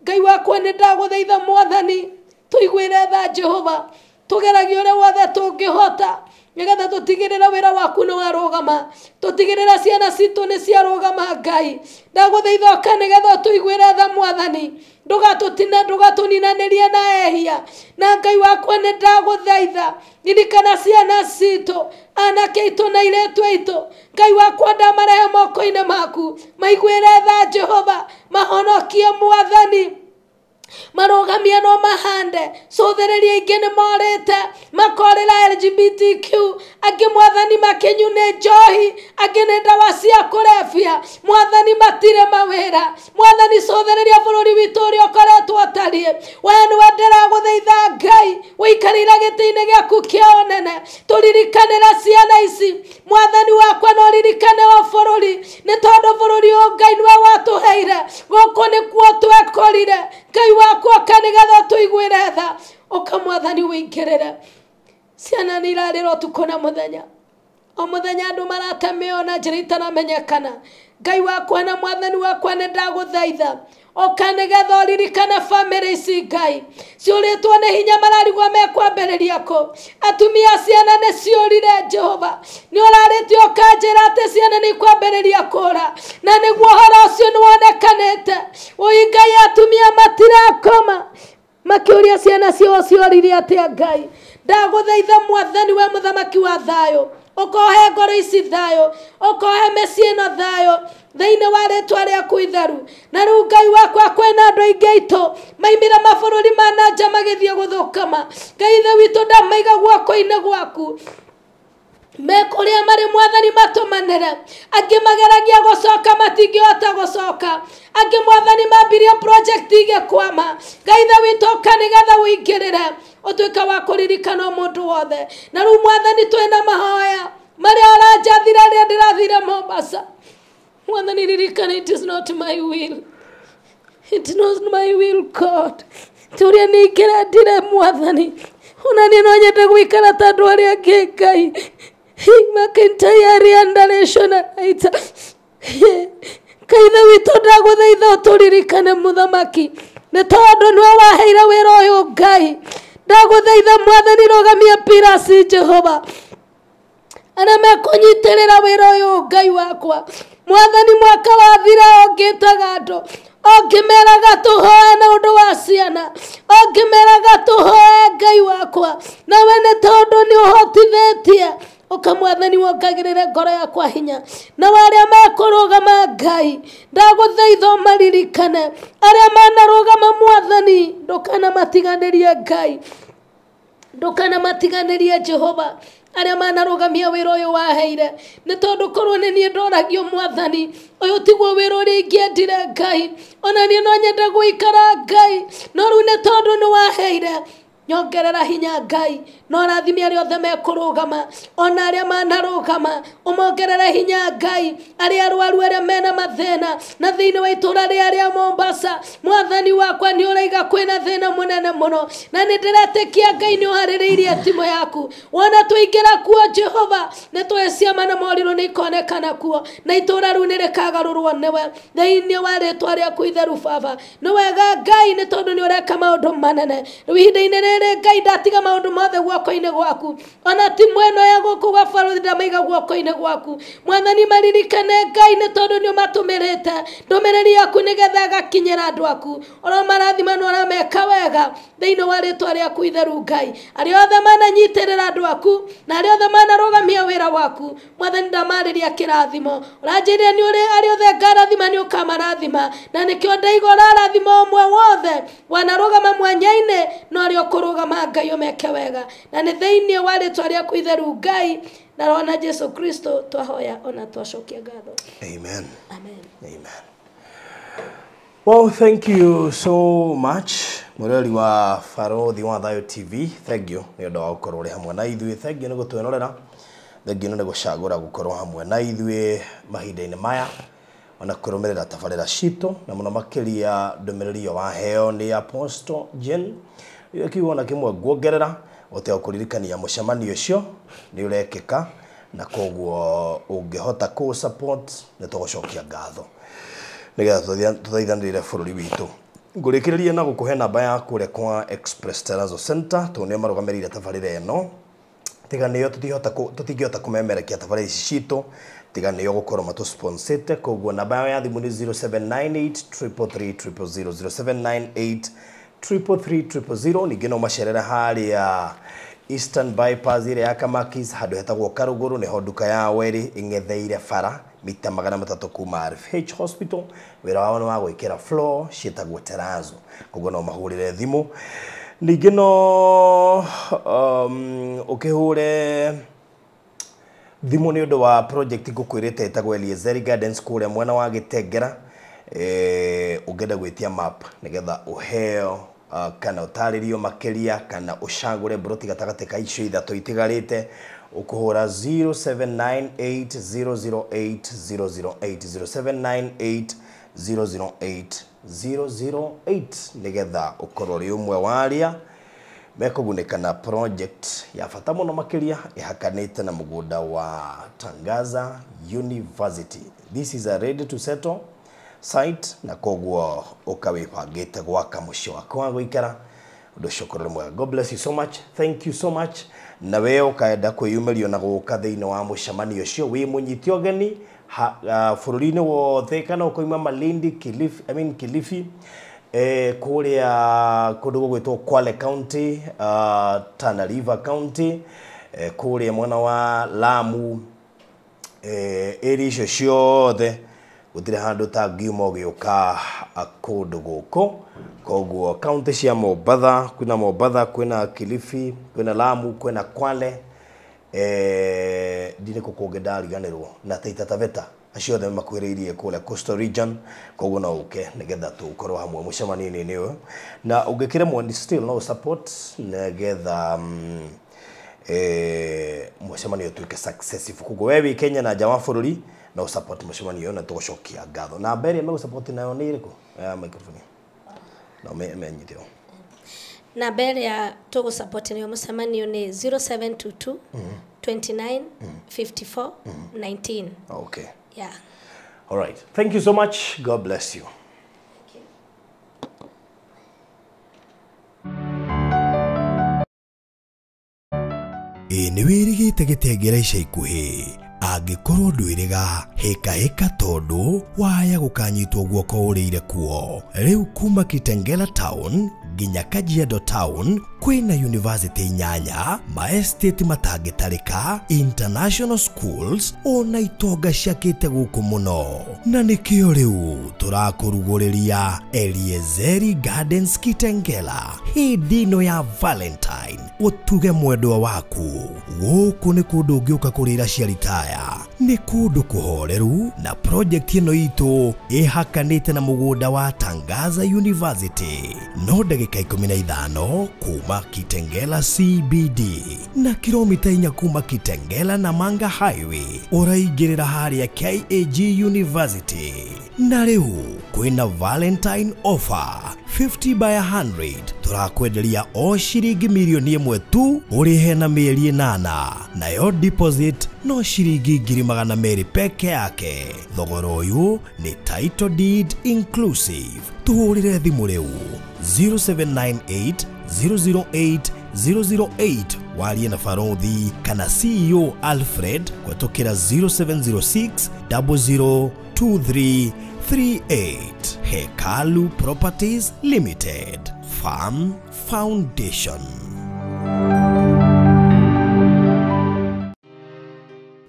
Ngai wakwa ni ndaguthaitha Mwathani tuiguire tha Jehova tugeragia uria wothe tungihota nigetha tutigirira wira waku ni warugama tutigirira ciana citu ni ciarugama Ngai ndaguthaitha oka nigetha tuiguire tha Mwathani ndugatuninanirie na ehia na Ngai wakwa ni ndaguthaitha ririkana ciana citu anake itu na iretu itu Ngai wakwa ndamarehe moko-ini maku maiguire tha Jehova mahonokie Mwathani marogamia no mahande sothereria ingi ni morite makorera LGBTQ angi Mwathani makinyune njohi angi ni ndawa cia kurefia Mwathani matire mawira Mwathani sothereria bururi witu uri ukoretwo tarie we ni wendera guthaitha Ngai wikarira giti-ini giaku kia onene turirikanira ciana ici Mwathani wakwa no ririkane wa bururi ni tondu bururi o Ngai niwe watuheire guku ni kuo twekorire Ngai wakwa kanigatha tuiguire tha oka Mwathani wingirire ciana ni irarira utuko na muthenya o muthenya andu maratemeo na njira itaramenyekana Ngai wakwa na mwathani wakwa nĩ ndagũthaitha okanĩgetha ũririkane family ici Ngai ciũrĩtwo nĩ hinya mararigwo mekwambĩrĩria kũ atumia ciana nĩ ciũrire Jehova nĩ ũrarĩtio ũkanjĩra atĩ ciana nĩ ikwambĩrĩria kũra na nĩguo ũhoro ũcio nĩ wonekanĩte ũi Ngai atumia matirakoma makĩũria ciana ciao ciorire atĩa Ngai ndagũthaitha mwathani we mũthamaki wa thayũ ũkohe ngoro ici thayũ ũkohe mĩciĩ ĩno thayũ thĩinĩ wa rĩtwa rĩaku itheru na rĩu Ngai wakwa kwĩna andũ aingĩ aitũ maimĩra mabũrũri ma na nja magĩthiĩ gũthũkama Ngai ithe witũ ndamaiga guoko-inĩ gwaku mekũrĩa marĩ mwathani matũmanĩre angĩ mageragia gũcoka matingĩhota gũcoka angĩ mwathani mambirie project igĩkwama Ngai ithe witũ ũkanĩgetha ũingĩrĩre ũtuĩka wa kũririkana mũndũ wothe na rĩu mwathani twĩna mahoya marĩa ũranjathire rĩrĩa ndĩrathire Mombasa mwathani ririkana it is not my will God tũrĩa nĩingĩrendire mwathani ona niĩ no nyende gũikara ta andũ arĩa angĩ Ngai McIntyre Nationalite Kaithe witũ ndagũthaitha ũtũririkane mũthamaki nĩ tondũ nĩwe waheire wĩra ũyũ Ngai ndagũthaitha mwathani rũgamia Pirasi Jehova arĩa mekũnyitĩrĩra wĩra ũyũ Ngai wakwa mwathani mwaka wathira ũngĩtaga andũ ũngĩmeraga tũhoe na ũndũ wa ciana ũngĩmeraga tũhoe Ngai wakwa nawe nĩ tondũ nĩ ũhotithĩtie ukamwathani wongagĩrĩre ngoro yakwa hinya na arĩa mekũrũgama Ngai ndagũthaitha ũmaririkane arĩa manarũgama mwathani ndũkanamatiganĩrie Ngai ndũkanamatiganĩrie Jehova arĩa manarũgamia wĩra ũyũ waheire nĩ tondũ korwo nĩ niĩ ndoragio mwathani ũyũ tiguo wĩra ũrĩa ingĩendire Ngai ona niĩ no nyende gũikara Ngai no rĩu nĩ tondũ nĩ waheire nyongerera hinya Ngai no rathimi arĩa othe mekũrũgama ona arĩa manarũgama ũmongerere hinya Ngai arĩa arwaru arĩa mena mathĩna na thĩinĩ wa itũra rĩa Mombasa mwathani wakwa nĩ ũraiga kwĩna thĩna mũnene mũno na nĩ ndĩretĩkia Ngai nĩ ũharĩrĩirie timo yaku wona tũingĩra kuo Jehova nĩ twĩciama na morirũ nĩ ikonekana kuo na itũra rĩu nĩ rĩkagarũrwo nĩwe thĩinĩ wa rĩtwa rĩaku itheru Baba nĩ wega Ngai nĩ tondũ nĩ ũreka maũndũ manene rĩu ihinda-inĩ rĩrĩ Ngai ndatiga maũndũ mothe guoko-inĩ gwaku ona timu ĩno ya gũkũ gwa bũrũri ndamaiga guoko-inĩ gwaku mwathani maririkane Ngai nĩ tondũ nĩ ũmatũmĩrĩte ndũmĩrĩri yaku nĩgetha ĩgakinyĩra andũ aku oro marathima no arameka wega thĩinĩ wa rĩtwa rĩaku itheru Ngai arĩa othe mananyitĩrĩra andũ aku na arĩa othe manarũgamia wĩra waku mwathani ndamarĩria kĩrathimo ũranjĩrĩria nĩ ũrĩ arĩa othe ngarathima nĩ ũkamarathima na nĩkĩo ndaiga ũrarathima ũmwe wothe wanarũgama mwanya-inĩ no arĩa ũkũrũgama Ngai ũmeke wega na nĩ thĩinĩ wa rĩtwa rĩaku itheru Ngai na rona Jesu Kristo twahoya ona twacokia ngatho. Amen. Amen. Amen. Well, thank you so much. Mũrori wa Barothi wa Thayo TV. Thank you. Nĩ ũndũ wa gũkorwo ũrĩ hamwe na ithuĩ. Thank you nĩ gũtwĩrorera. Thank you nĩ gũcagũra gũkorwo hamwe na ithuĩ mahinda-inĩ maya. Ona kũrũmĩrĩra tabarĩra citũ na mũno makĩria ndũmĩrĩri waheo nĩ Apostle Jen. Kiugo na kimwe nguongerera ũteo kũririkania mũcemanio ũcio nĩ ũrekĩka na koguo ũngĩhota kũ support nĩ tũgũcokia ngatho nĩgetha tũthaithanĩrĩre bũrũri witũ ngũrĩkĩrĩria na gũkũhe namba ya kũrĩa kwa Express Terrazzo Center tũnĩo marũgamĩrĩire tabarĩra ĩno tiga nĩyo tũtingĩhota kũmemerekia tabarĩra ici citũ tiga nĩyo gũkorwo matũsponsete koguo namba yao ya thimũ nĩ 0798 333 ningĩ no macerera harĩa Eastern Bypass ĩrĩa ya Kamakis handũ hetagwo Karũgũrũ nĩho nduka ya Weri ĩng'etheire bara mita 300 kuma RFH Hospital wĩra wao nĩ wa gwĩkĩra floor ciĩtagwo Terrazzo koguo no mahũrĩre thimũ ningĩ no ũkĩhũre thimũ nĩ ũndũ wa project ngũkwĩrĩte ĩtagwo Eliezer Gardens kũrĩa mwena wa Gĩtengera ũngĩenda gwĩtia map nĩgetha ũheo kana ũtarĩrio makĩria kana ũcagũre broti gatagatĩ ka icio ithatũ itigarĩte ũkũhũra 0798008008 0798008008 nĩgetha ũkorwo ũrĩ ũmwe waria mekugunĩka na project ya bata mũno makĩria ihakanĩte na mũgũnda wa Tangaza University. This is a ready to settle site na koguo ukawĩbangĩte gwaka mũciĩ wako wa gũikara. Ũndũ ũcio mwega. God bless you so much. Thank you so much. Na we ukaenda kwĩyumĩrio na gũka thĩinĩ wa mũcemanio ũcio wĩ mũnyiti ũgeni bũrũri-inĩ wothe kana ũkoima Malindi, Kilifi, kũrĩa kũndũ gũgwĩtwo Kwale County, Tana River County, kũrĩa mwena wa Lamu, area icio ciothe gũtirĩ handũ tangiuma ũgĩũka kũndũ gũkũ. Koguo county cia Mombasa, kwĩna Kilifi, kwĩna Lamu, kwĩna Kwale, ndine kũkũngĩ ndariganĩrwo na Taita Taveta, acio othe makuhĩrĩirie kũrĩa Coastal Region. Koguo no ũke nĩgetha tũkorwo hamwe mũcemanio-inĩ ũyũ, na ũngĩkĩremwo ni still no support nĩgetha mũcemanio ũtuĩke successful. Koguo we wĩ Kenya na nja wa bũrũri no support mũcemanio ũyũ na tũgũcokia ngatho. Na mbere megũsupport nayo nĩ ĩrĩkũ? Microphone no menyitio. Na mbere ya togo support ni mũcemanio ni 0722 29 54 19. Okay. Yeah. All right. Thank you so much. God bless you. Thank you. Ni wirigite gitengera ica ikuhi angĩkorwo ndwĩrĩga hĩka tondu waya gũkanyitwo guoko ũrĩire kuo. Rĩu kuma Kitengela Town nginya Kajiado Town kwĩna university 8, maestate matangĩtarĩka, international schools ona itonga ciakĩte gũkũ mũno. Na nĩkĩo rĩu tũrakũrugũrĩria Eliezeri Gardens Kitengela hĩndĩ ĩno ya Valentine. Ũtuge mwendwa waku, gũkũ nĩ kũndũ ũngĩũka kũrĩra aciari taya, nĩ kũndũ kũhoreru, na project ĩno itũ ĩhakanĩte na mũgũnda wa Tangaza University. No ndagĩka 15 kuma Kitengela CBD na kilomita 4 kuma Kitengela na Manga Highway ũraingĩrĩra harĩa KAG University. Na rĩu kwĩna Valentine offer 50 by 100 turakwenderia o ciringi milioni 1 tu ũrĩhe na mĩeri 8, nayo deposit no ciringi 200,000 peke yake. Thogora ũyũ nĩ title deed inclusive. Tuhũrĩre thimũ rĩu 0798 008 008 warie na Farothi kana CEO Alfred kũhetũkĩra 0706 002338. Hekalu Properties Limited, Farm Foundation.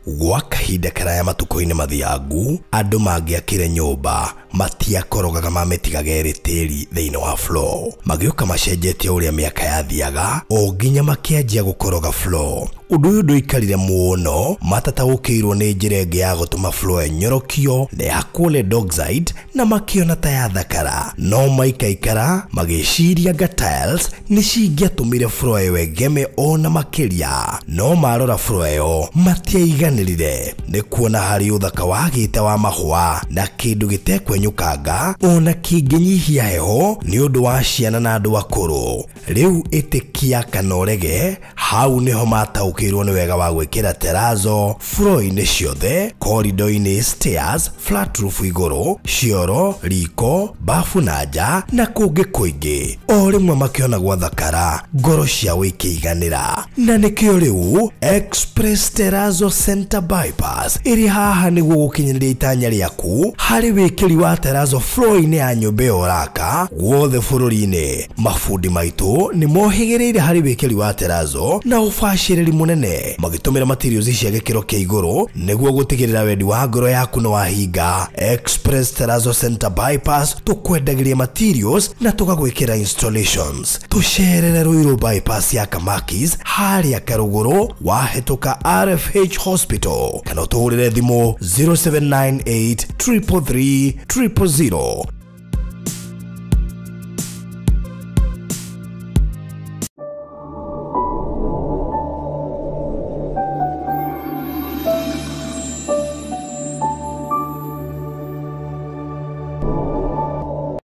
Gwa kahinda karaya matuko-inĩ mathiangu, andũ mangĩakire nyũmba matiakorogaga mamĩtigage tĩri thĩinĩ wa floor. Magĩũka macenjetie ũrĩa mĩaka yathiaga o nginya makĩanjia gũkoroga floor. Ũndũ ũyũ ndũikarire mũno, matataũkĩirwo nĩ njĩra ĩngĩ ya gũtũma floor enyorokio na ya kũle dockside na makĩona ta ya thakara. No maikaikara magĩciria anga tiles nĩ cingĩatũmire floor ĩyo ĩgeme ona makĩria. No marora floor ĩyo matiaiganĩrire, nĩ kuona harĩ ũthaka wagĩte wa mahũa na kĩndũ gĩtekwenyũkanga ona kĩngĩnyihia heho nĩ ũndũ wa ciana na andũ akũrũ. Rĩu ĩtĩkia kana ũrege, hau nĩho mataũkĩirwo nĩ wega wa gwĩkĩra terrazzo floor-inĩ ciothe, corridor-inĩ, stairs, flat roof igũrũ, cioro, riko, bafu na nja na kũngĩ kũingĩ. O rĩmwe makĩona gwathakara, ngoro ciao ikĩiganĩra. Na nĩkĩo rĩu Express Terrazzo Center Bypass ĩrĩ haha nĩguo gũkinyĩrĩria itanya rĩaku harĩ wĩkĩri wa terrazzo floor-inĩ ya nyũmba ĩyo ũraka guothe bũrũri-inĩ. Mafundi maitũ nĩ mohĩgĩrĩire harĩ wĩkĩri wa terrazzo na ũbacĩrĩri mũnene, magĩtũmĩra materials cia gĩkĩro kĩa igũrũ nĩguo gũtigĩrĩra wendi wa ngoro yaku nĩ wahinga. Express Terrazzo Center Bypass tũkwendagĩria materials na tũgagwĩkĩra installations. Tũcerere Ruiru bypass ya Kamakis harĩa Karũgũrũ wahetũka RFH Hospital, kana ũtũhũrĩre thimũ 0798 333 000.